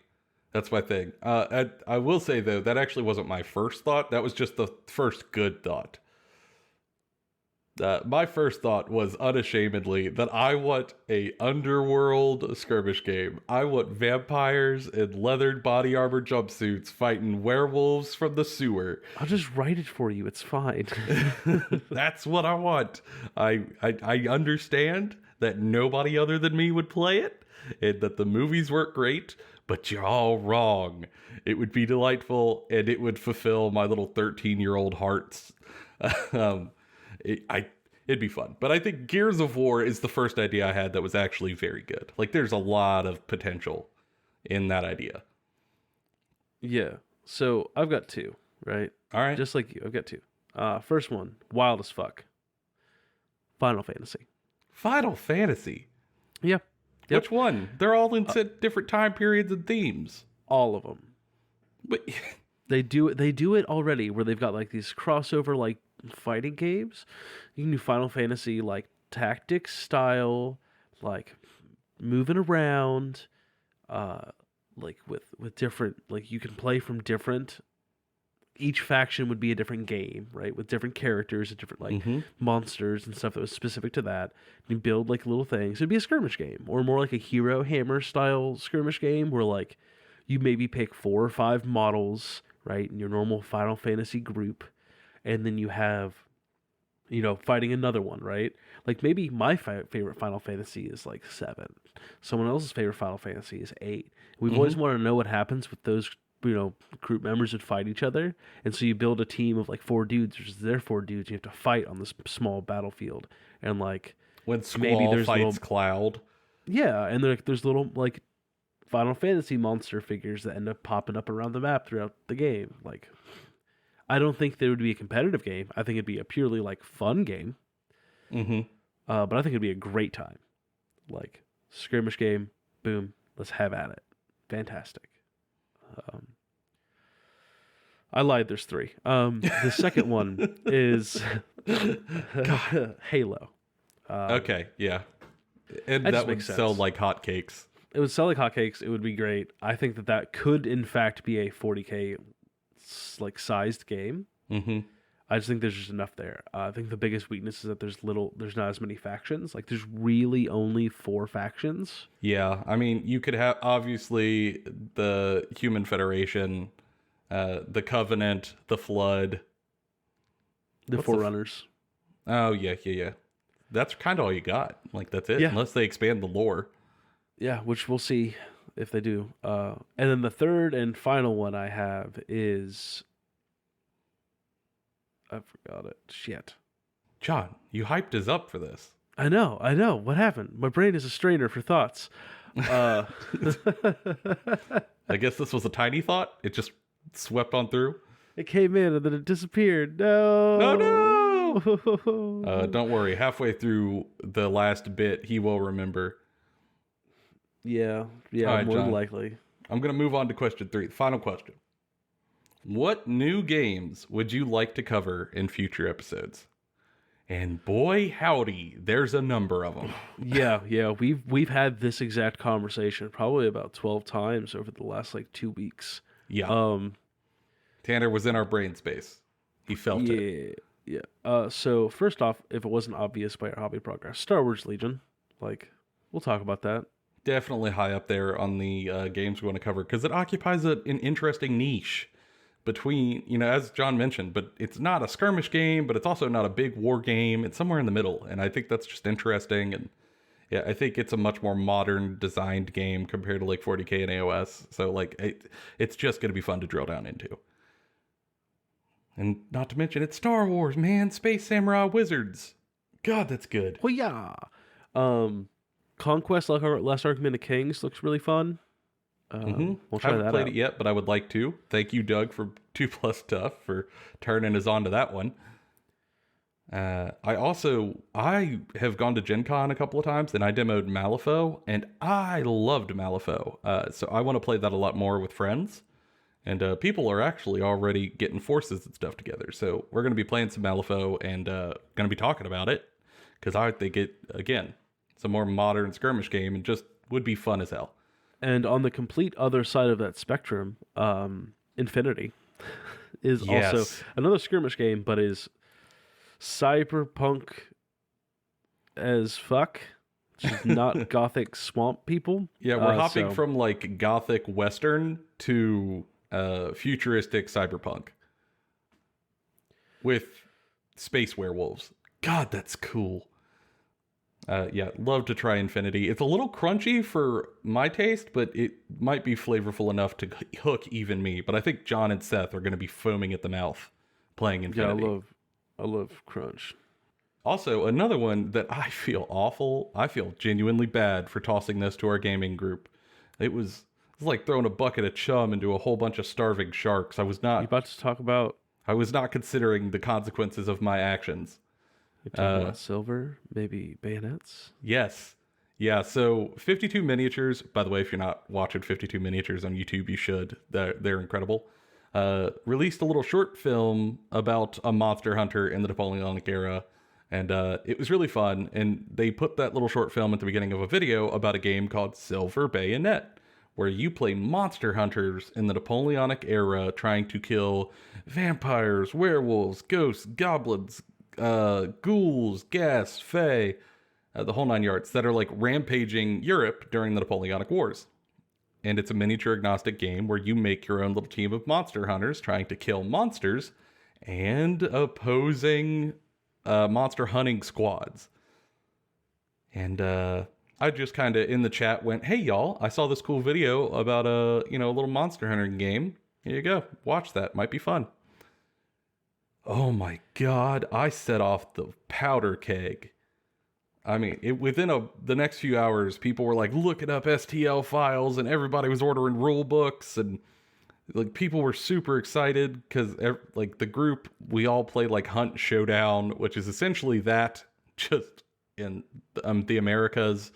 thing. I will say though, that actually wasn't my first thought. That was just the first good thought. My first thought was unashamedly that I want a underworld skirmish game. I want vampires in leathered body armor jumpsuits fighting werewolves from the sewer. I'll just write it for you. It's fine. That's what I want. I understand that nobody other than me would play it, and that the movies weren't great, but you're all wrong. It would be delightful, and it would fulfill my little 13-year-old hearts. It'd be fun. But I think Gears of War is the first idea I had that was actually very good. Like, there's a lot of potential in that idea. Yeah. So I've got two, right? All right. Just like you, I've got two. First one, wild as fuck. Final Fantasy. Final Fantasy. Yeah. Yep. Which one? They're all in different time periods and themes. All of them. But They do it already, where they've got like these crossover like fighting games. You can do Final Fantasy like tactics style, like moving around, like with different, like you can play from different. Each faction would be a different game, right? With different characters and different like monsters and stuff that was specific to that. You build like little things. It'd be a skirmish game, or more like a Hero Hammer style skirmish game, where like you maybe pick 4 or 5 models, right, in your normal Final Fantasy group, and then you have, fighting another one, right? Like maybe my favorite Final Fantasy is like 7. Someone else's favorite Final Fantasy is 8. We've always wanted to know what happens with those, group members that fight each other, and so you build a team of like 4 dudes, which is their 4 dudes. You have to fight on this small battlefield, and like when Squall fights Cloud. Yeah, and there's little like Final Fantasy monster figures that end up popping up around the map throughout the game. Like, I don't think there would be a competitive game. I think it'd be a purely like fun game. But I think it'd be a great time. Like skirmish game, boom, let's have at it. Fantastic. I lied. There's 3. The second one is Halo. Okay, yeah, and that that just would makes sell sense. like hotcakes. It would sell like hotcakes. It would be great. I think that could, in fact, be a 40K like sized game. I just think there's just enough there. I think the biggest weakness is that there's not as many factions. Like there's really only 4 factions. Yeah, I mean, you could have obviously the Human Federation, the Covenant, the Flood, The Forerunners. Oh yeah. That's kind of all you got. Like that's it, Yeah. unless they expand the lore. Yeah, which we'll see if they do. And then the third and final one I have is, I forgot it. Shit. John, you hyped us up for this. I know. What happened? My brain is a strainer for thoughts. I guess this was a tiny thought. It just swept on through. It came in and then it disappeared. No. Oh no! Don't worry. Halfway through the last bit, he will remember. Yeah, All right, more than John. likely. I'm going to move on to question 3. The final question. What new games would you like to cover in future episodes? And boy, howdy, there's a number of them. Yeah, we've had this exact conversation probably about 12 times over the last like 2 weeks. Yeah. Tanner was in our brain space. He felt it. Yeah. So first off, if it wasn't obvious by our hobby progress, Star Wars Legion, like we'll talk about that. Definitely high up there on the games we want to cover because it occupies an interesting niche between, as John mentioned, but it's not a skirmish game, but it's also not a big war game. It's somewhere in the middle, and I think that's just interesting. And yeah, I think it's a much more modern designed game compared to like 40K and AOS. So like it's just going to be fun to drill down into. And not to mention, it's Star Wars, man. Space Samurai Wizards. God, that's good. Well, yeah. Conquest, Last Argument of Kings looks really fun. We'll try Haven't that played out. it yet, but I would like to. Thank you, Doug, for 2 Plus Tough for turning us on to that one. I have gone to Gen Con a couple of times and I demoed Malifaux and I loved Malifaux. So I want to play that a lot more with friends. And people are actually already getting forces and stuff together. So we're going to be playing some Malifaux and going to be talking about it. Because I think it, again, it's a more modern skirmish game and just would be fun as hell. And on the complete other side of that spectrum, Infinity is also Yes. another skirmish game, but is cyberpunk as fuck. Just not gothic swamp people. Yeah, we're hopping so- from like gothic western to futuristic cyberpunk with space werewolves. God, that's cool. Yeah, love to try Infinity. It's a little crunchy for my taste, but it might be flavorful enough to hook even me. But I think John and Seth are going to be foaming at the mouth playing Yeah, Infinity. I love crunch. Also, another one that I feel awful. I feel genuinely bad for tossing this to our gaming group. It was like throwing a bucket of chum into a whole bunch of starving sharks. You about to talk about I was not considering the consequences of my actions. you're talking about silver, maybe bayonets? Yes. Yeah, so 52 Miniatures, by the way, if you're not watching 52 Miniatures on YouTube, you should. They're incredible. Released a little short film about a monster hunter in the Napoleonic era, and it was really fun. And they put that little short film at the beginning of a video about a game called Silver Bayonet, where you play monster hunters in the Napoleonic era trying to kill vampires, werewolves, ghosts, goblins, ghouls, gas, fae, the whole 9 yards that are like rampaging Europe during the Napoleonic Wars. And it's a miniature agnostic game where you make your own little team of monster hunters trying to kill monsters and opposing monster hunting squads. And I just kind of in the chat went, "Hey y'all, I saw this cool video about a little monster hunting game. Here you go, watch that. Might be fun." Oh my god, I set off the powder keg. I mean, within the next few hours, people were like looking up STL files, and everybody was ordering rule books, and like people were super excited because like the group, we all played like Hunt Showdown, which is essentially that just in the Americas.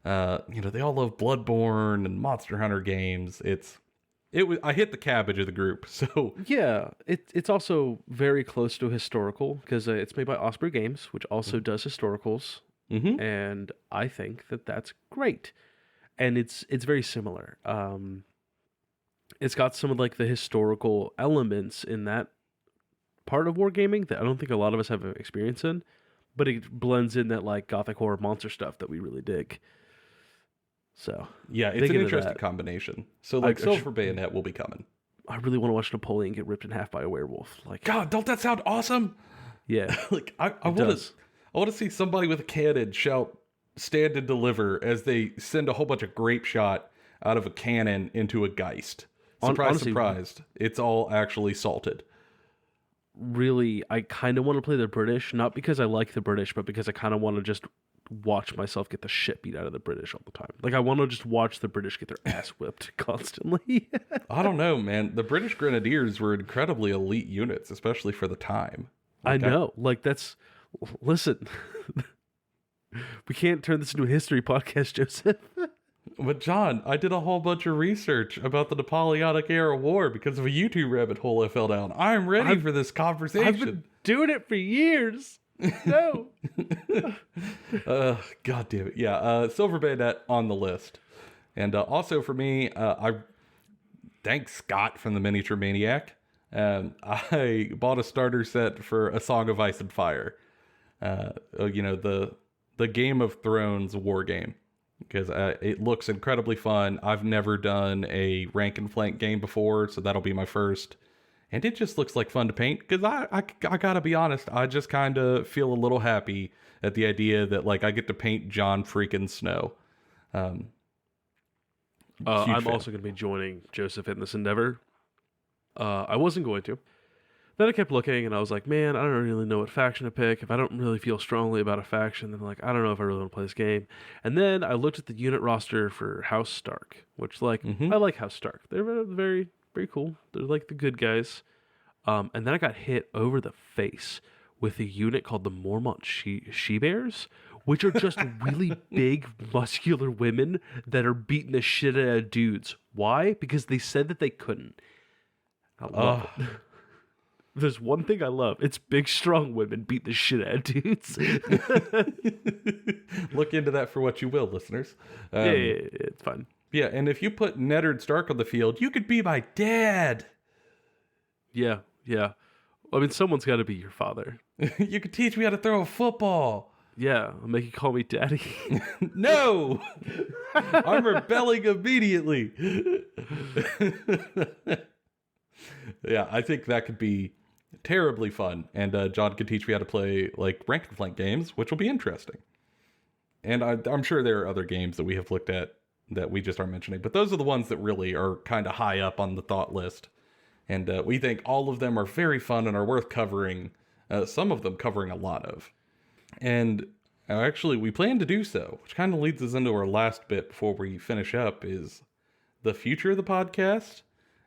They all love Bloodborne and Monster Hunter games. I hit the cabbage of the group, so Yeah, it's also very close to historical because it's made by Osprey Games, which also does historicals, and I think that that's great, and it's very similar. It's got some of like the historical elements in that part of wargaming that I don't think a lot of us have experience in, but it blends in that like gothic horror monster stuff that we really dig. So yeah, it's dig an into interesting that. combination. So like Silver Bayonet will be coming. I really want to watch Napoleon get ripped in half by a werewolf. Like, God, don't that sound awesome? yeah, Like I want does. to see somebody with a cannon shout "Stand and deliver" as they send a whole bunch of grape shot out of a cannon into a Geist. Surprise, Honestly, surprised. It's all actually salted. really, I kind of want to play the British, not because I like the British, but because I kind of want to just watch myself get the shit beat out of the British all the time. Like, I want to just watch the British get their ass whipped constantly. I don't know, man. The British Grenadiers were incredibly elite units, especially for the time. I know. Like, that's. Listen, we can't turn this into a history podcast, Joseph. But John, I did a whole bunch of research about the Napoleonic era war because of a YouTube rabbit hole I fell down. I'm ready for this conversation. I've been doing it for years. No. God damn it. Yeah, Silver Bayonet on the list. And also for me, I thank Scott from the Miniature Maniac. I bought a starter set for A Song of Ice and Fire. The Game of Thrones war game. Because it looks incredibly fun. I've never done a rank and flank game before, so that'll be my first. And it just looks like fun to paint. Because I gotta be honest, I just kind of feel a little happy at the idea that like I get to paint Jon freaking Snow. I'm fan. also going to be joining Joseph in this endeavor. I wasn't going to, Then I kept looking, and I was like, man, I don't really know what faction to pick. If I don't really feel strongly about a faction, then like I don't know if I really want to play this game. And then I looked at the unit roster for House Stark, which like Mm-hmm. I like House Stark. They're very very cool. They're like the good guys. And then I got hit over the face with a unit called the Mormont She Bears, which are just really big, muscular women that are beating the shit out of dudes. Why? Because they said that they couldn't. I love it. There's one thing I love. It's big, strong women beat the shit out of dudes. Look into that for what you will, listeners. Yeah, it's fine. Yeah, and if you put Neddard Stark on the field, you could be my dad. Yeah. I mean, someone's got to be your father. You could teach me how to throw a football. Yeah, I'll make you call me daddy. No! I'm rebelling immediately. Yeah, I think that could be terribly fun. And John could teach me how to play like rank and flank games, which will be interesting. And I'm sure there are other games that we have looked at that we just aren't mentioning, but those are the ones that really are kind of high up on the thought list. And we think all of them are very fun and are worth covering, some of them covering a lot of. And actually, we plan to do so, which kind of leads us into our last bit before we finish up, is the future of the podcast.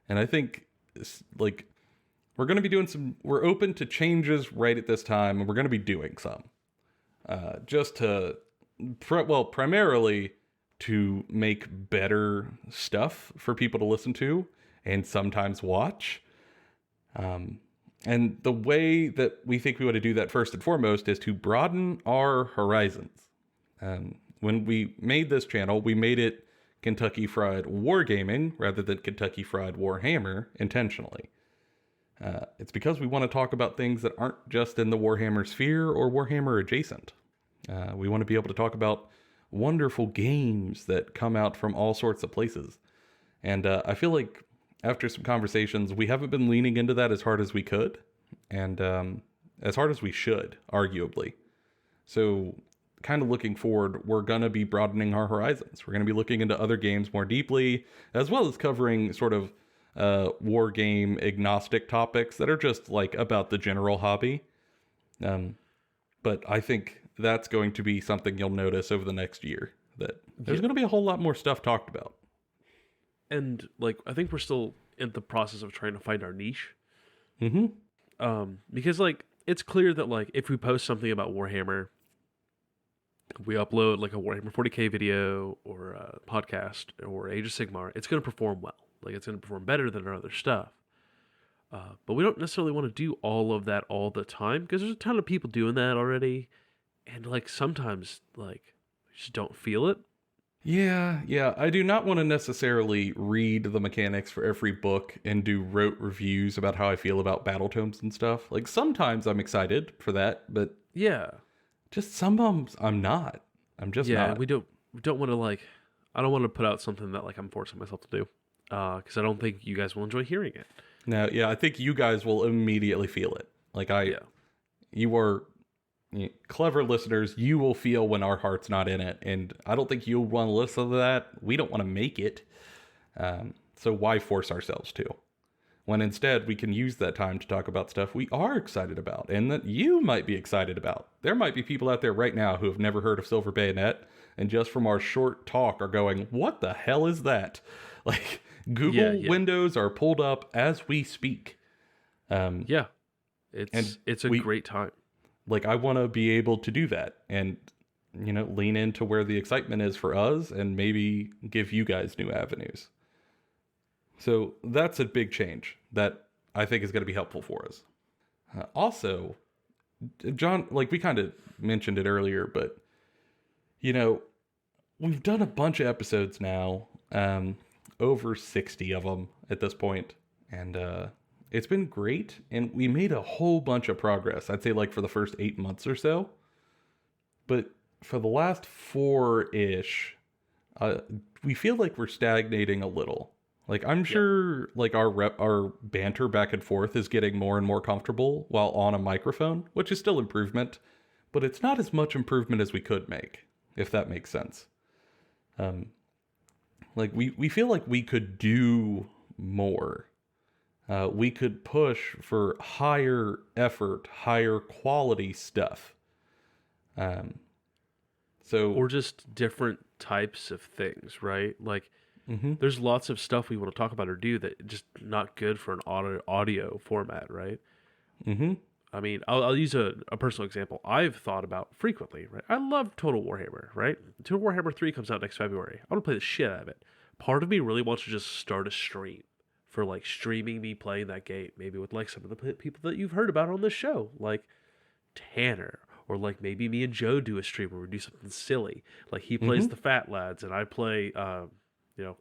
And I think, like, we're going to be doing we're open to changes right at this time, and we're going to be doing some. Just to, primarily to make better stuff for people to listen to and sometimes watch. And the way that we think we want to do that first and foremost is to broaden our horizons. When we made this channel, we made it Kentucky Fried Wargaming rather than Kentucky Fried Warhammer intentionally. It's because we want to talk about things that aren't just in the Warhammer sphere or Warhammer adjacent. We want to be able to talk about wonderful games that come out from all sorts of places. And I feel like after some conversations, we haven't been leaning into that as hard as we could, and as hard as we should, arguably. So kind of looking forward, we're going to be broadening our horizons. We're going to be looking into other games more deeply, as well as covering sort of war game agnostic topics that are just like about the general hobby. But I think that's going to be something you'll notice over the next year, that there's going to be a whole lot more stuff talked about. And like, I think we're still in the process of trying to find our niche. Because like, it's clear that like, if we post something about Warhammer, we upload like a Warhammer 40k video or a podcast or Age of Sigmar, it's going to perform well. Like, it's going to perform better than our other stuff. But we don't necessarily want to do all of that all the time, because there's a ton of people doing that already. And like, sometimes like, we just don't feel it. Yeah. I do not want to necessarily read the mechanics for every book and do rote reviews about how I feel about battle tomes and stuff. Like, sometimes I'm excited for that, but yeah, just sometimes I'm not. I'm just not. We don't want to like, I don't want to put out something that like I'm forcing myself to do, because I don't think you guys will enjoy hearing it. No, yeah, I think you guys will immediately feel it. Like you are clever listeners. You will feel when our heart's not in it, and I don't think you'll want to listen to that. We don't want to make it, so why force ourselves to? When instead we can use that time to talk about stuff we are excited about, and that you might be excited about. There might be people out there right now who have never heard of Silver Bayonet, and just from our short talk are going, "What the hell is that?" Like, Google windows are pulled up as we speak. It's a great time. Like, I want to be able to do that and, lean into where the excitement is for us and maybe give you guys new avenues. So that's a big change that I think is going to be helpful for us. Also, John, like we kind of mentioned it earlier, but, we've done a bunch of episodes now, over 60 of them at this point, and it's been great, and we made a whole bunch of progress. I'd say like for the first 8 months or so, but for the last 4-ish, we feel like we're stagnating a little. Like, I'm sure like our banter back and forth is getting more and more comfortable while on a microphone, which is still improvement, but it's not as much improvement as we could make, if that makes sense. Like, we feel like we could do more. we could push for higher effort, higher quality stuff. Um, so, Or just different types of things, right? Like, mm-hmm, there's lots of stuff we want to talk about or do that just not good for an audio format, right? mm-hmm, I mean, I'll use a personal example I've thought about frequently, right? I love Total Warhammer, right? Total Warhammer 3 comes out next February. I want to play the shit out of it. Part of me really wants to just start a stream for like streaming me playing that game, maybe with like some of the people that you've heard about on this show, like Tanner, or like maybe me and Joe do a stream where we do something silly. Like he mm-hmm, plays the Fat Lads and I play,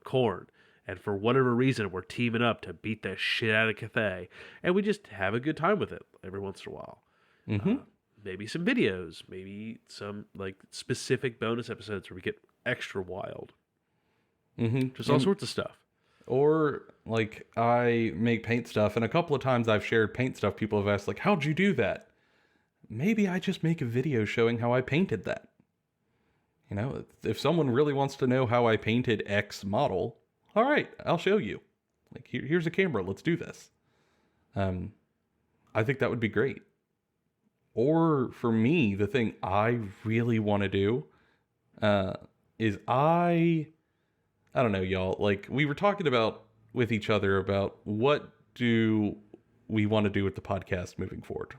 Corn. And for whatever reason, we're teaming up to beat the shit out of Cathay. And we just have a good time with it every once in a while. mm-hmm, Maybe some videos, maybe some like specific bonus episodes where we get extra wild. mm-hmm. Just all sorts of stuff. Or like I make paint stuff, and a couple of times I've shared paint stuff. People have asked like, "How'd you do that?" Maybe I just make a video showing how I painted that. You know, if someone really wants to know how I painted X model, all right, I'll show you. Like here's a camera. Let's do this. I think that would be great. Or for me, the thing I really want to do is I don't know, y'all. Like we were talking about with each other about what do we want to do with the podcast moving forward.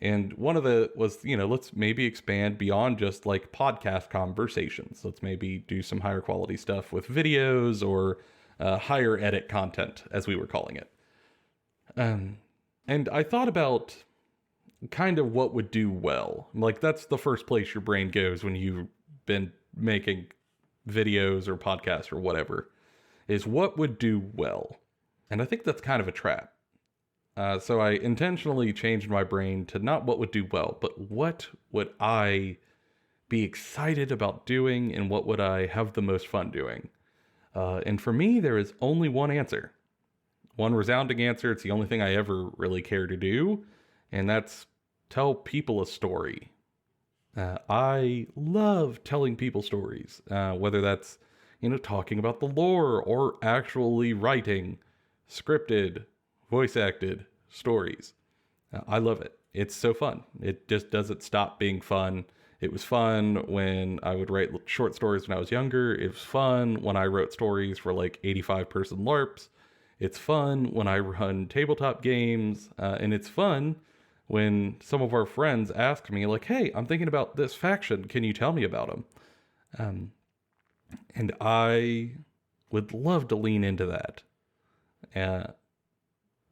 And one of the was, let's maybe expand beyond just like podcast conversations. Let's maybe do some higher quality stuff with videos or higher edit content, as we were calling it. And I thought about kind of what would do well. Like that's the first place your brain goes when you've been making videos or podcasts or whatever, is what would do well. And I think that's kind of a trap. So I intentionally changed my brain to not what would do well, but what would I be excited about doing and what would I have the most fun doing? And for me, there is only one answer. One resounding answer. It's the only thing I ever really care to do, and that's tell people a story. I love telling people stories, whether that's, talking about the lore or actually writing scripted, voice acted stories. I love it. It's so fun. It just doesn't stop being fun. It was fun when I would write short stories when I was younger. It was fun when I wrote stories for like 85-person LARPs. It's fun when I run tabletop games. And it's fun when some of our friends ask me like, "Hey, I'm thinking about this faction. Can you tell me about them?" And I would love to lean into that.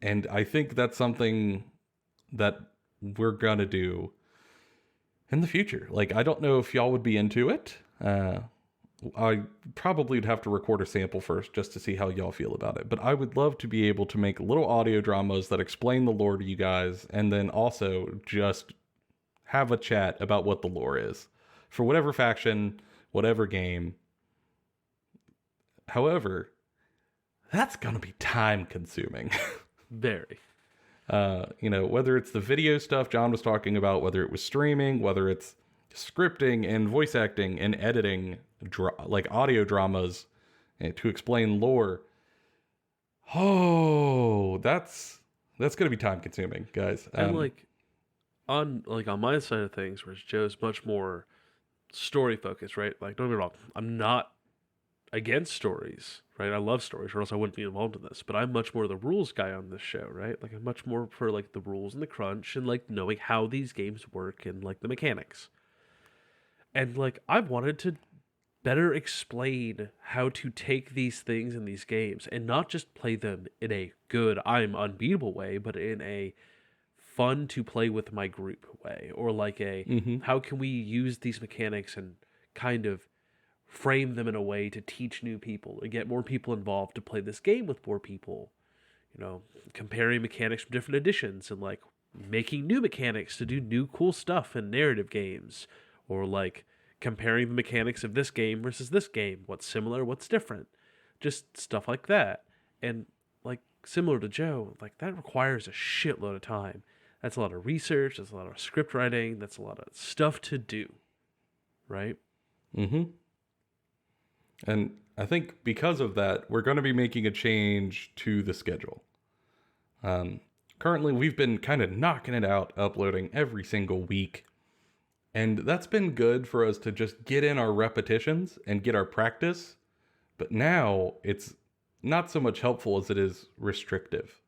And I think that's something that we're gonna do in the future. Like, I don't know if y'all would be into it. I probably would have to record a sample first just to see how y'all feel about it. But I would love to be able to make little audio dramas that explain the lore to you guys, and then also just have a chat about what the lore is for whatever faction, whatever game. However, that's gonna be time consuming. Very. Whether it's the video stuff John was talking about, whether it was streaming, whether it's scripting and voice acting and editing, like audio dramas to explain lore. Oh, that's gonna be time consuming, guys. And on my side of things, whereas Joe's much more story focused, right? Like, don't get me wrong, I'm not against stories, right? I love stories, or else I wouldn't be involved in this. But I'm much more the rules guy on this show, right? Like I'm much more for like the rules and the crunch and like knowing how these games work and like the mechanics. And like I've wanted to better explain how to take these things in these games and not just play them in a good, I'm unbeatable way, but in a fun to play with my group way, or like a how can we use these mechanics and kind of frame them in a way to teach new people and get more people involved to play this game with more people, comparing mechanics from different editions and like making new mechanics to do new cool stuff in narrative games, or like comparing the mechanics of this game versus this game, what's similar, what's different, just stuff like that. And like similar to Joe, like that requires a shitload of time. That's a lot of research, that's a lot of script writing, that's a lot of stuff to do, right? And I think because of that, we're going to be making a change to the schedule. Currently, we've been kind of knocking it out, uploading every single week. And that's been good for us to just get in our repetitions and get our practice. But now it's not so much helpful as it is restrictive.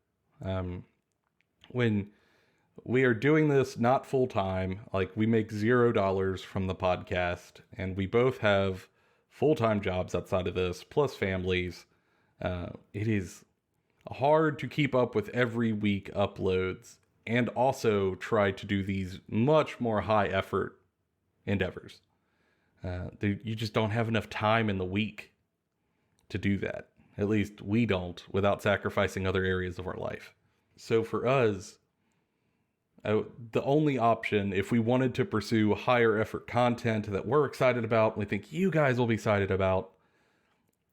When we are doing this not full time, like we make $0 from the podcast, and we both have full-time jobs outside of this, plus families. It is hard to keep up with every week uploads and also try to do these much more high effort endeavors. You just don't have enough time in the week to do that. At least we don't, without sacrificing other areas of our life. So for us, the only option, if we wanted to pursue higher effort content that we're excited about, we think you guys will be excited about,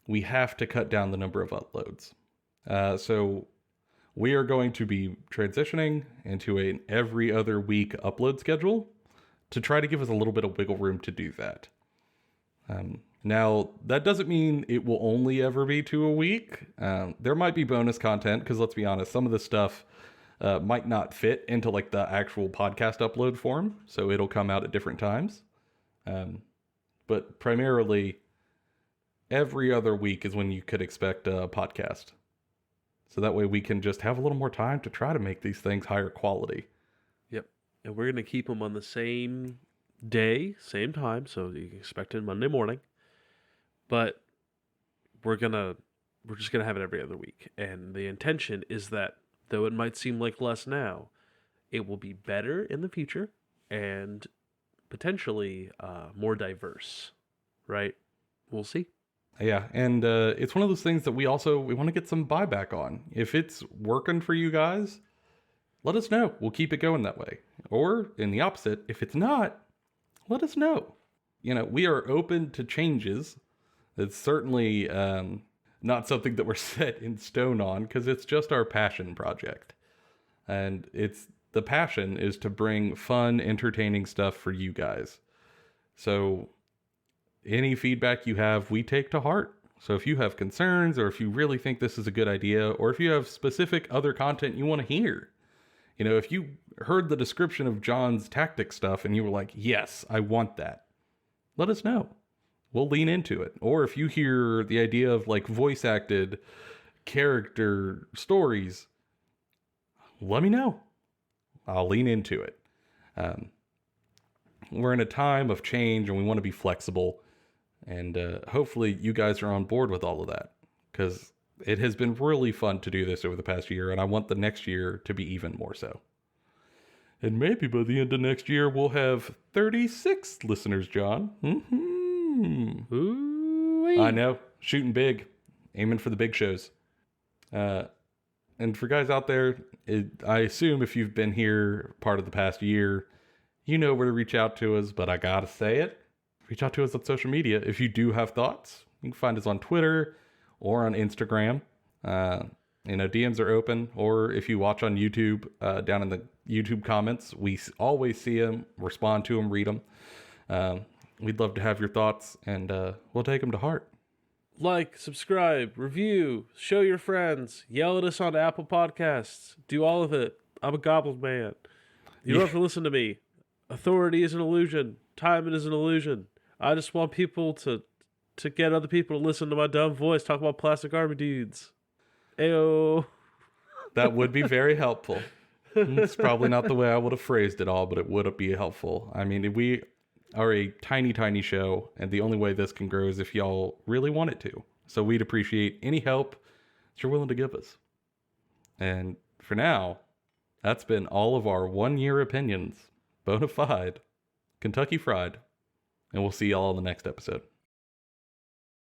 we have to cut down the number of uploads. So we are going to be transitioning into an every other week upload schedule to try to give us a little bit of wiggle room to do that. Now, that doesn't mean it will only ever be 2 a week. There might be bonus content, because let's be honest, some of the stuff might not fit into like the actual podcast upload form, so it'll come out at different times. But primarily, every other week is when you could expect a podcast. So that way we can just have a little more time to try to make these things higher quality. Yep. And we're going to keep them on the same day, same time, so you can expect it Monday morning. But we're just going to have it every other week. And the intention is that though it might seem like less now, it will be better in the future and potentially more diverse, right? We'll see. Yeah, and it's one of those things that we want to get some buyback on. If it's working for you guys, let us know. We'll keep it going that way. Or in the opposite, if it's not, let us know. We are open to changes. It's certainly not something that we're set in stone on, because it's just our passion project. And the passion is to bring fun, entertaining stuff for you guys. So any feedback you have, we take to heart. So if you have concerns, or if you really think this is a good idea, or if you have specific other content you want to hear, if you heard the description of John's tactic stuff and you were like, yes, I want that, let us know. We'll lean into it. Or if you hear the idea of like voice acted character stories, let me know. I'll lean into it. We're in a time of change and we want to be flexible. And hopefully you guys are on board with all of that, because it has been really fun to do this over the past year, and I want the next year to be even more so. And maybe by the end of next year, we'll have 36 listeners, John. Mm-hmm. Ooh-wee. I know. Shooting big. Aiming for the big shows. And for guys out there, I assume if you've been here part of the past year, you know where to reach out to us, but I gotta say it. Reach out to us on social media. If you do have thoughts, you can find us on Twitter or on Instagram. DMs are open. Or if you watch on YouTube, down in the YouTube comments, we always see them, respond to them, read them. We'd love to have your thoughts, and we'll take them to heart. Like, subscribe, review, show your friends, yell at us on Apple Podcasts. Do all of it. I'm a goblin man. You don't have to listen to me. Authority is an illusion. Time is an illusion. I just want people to get other people to listen to my dumb voice talk about plastic army dudes. Ayo. That would be very helpful. It's probably not the way I would have phrased it all, but it would be helpful. I mean, we are a tiny, tiny show, and the only way this can grow is if y'all really want it to. So we'd appreciate any help that you're willing to give us. And for now, that's been all of our 1 year opinions, bona fide, Kentucky Fried, and we'll see y'all in the next episode.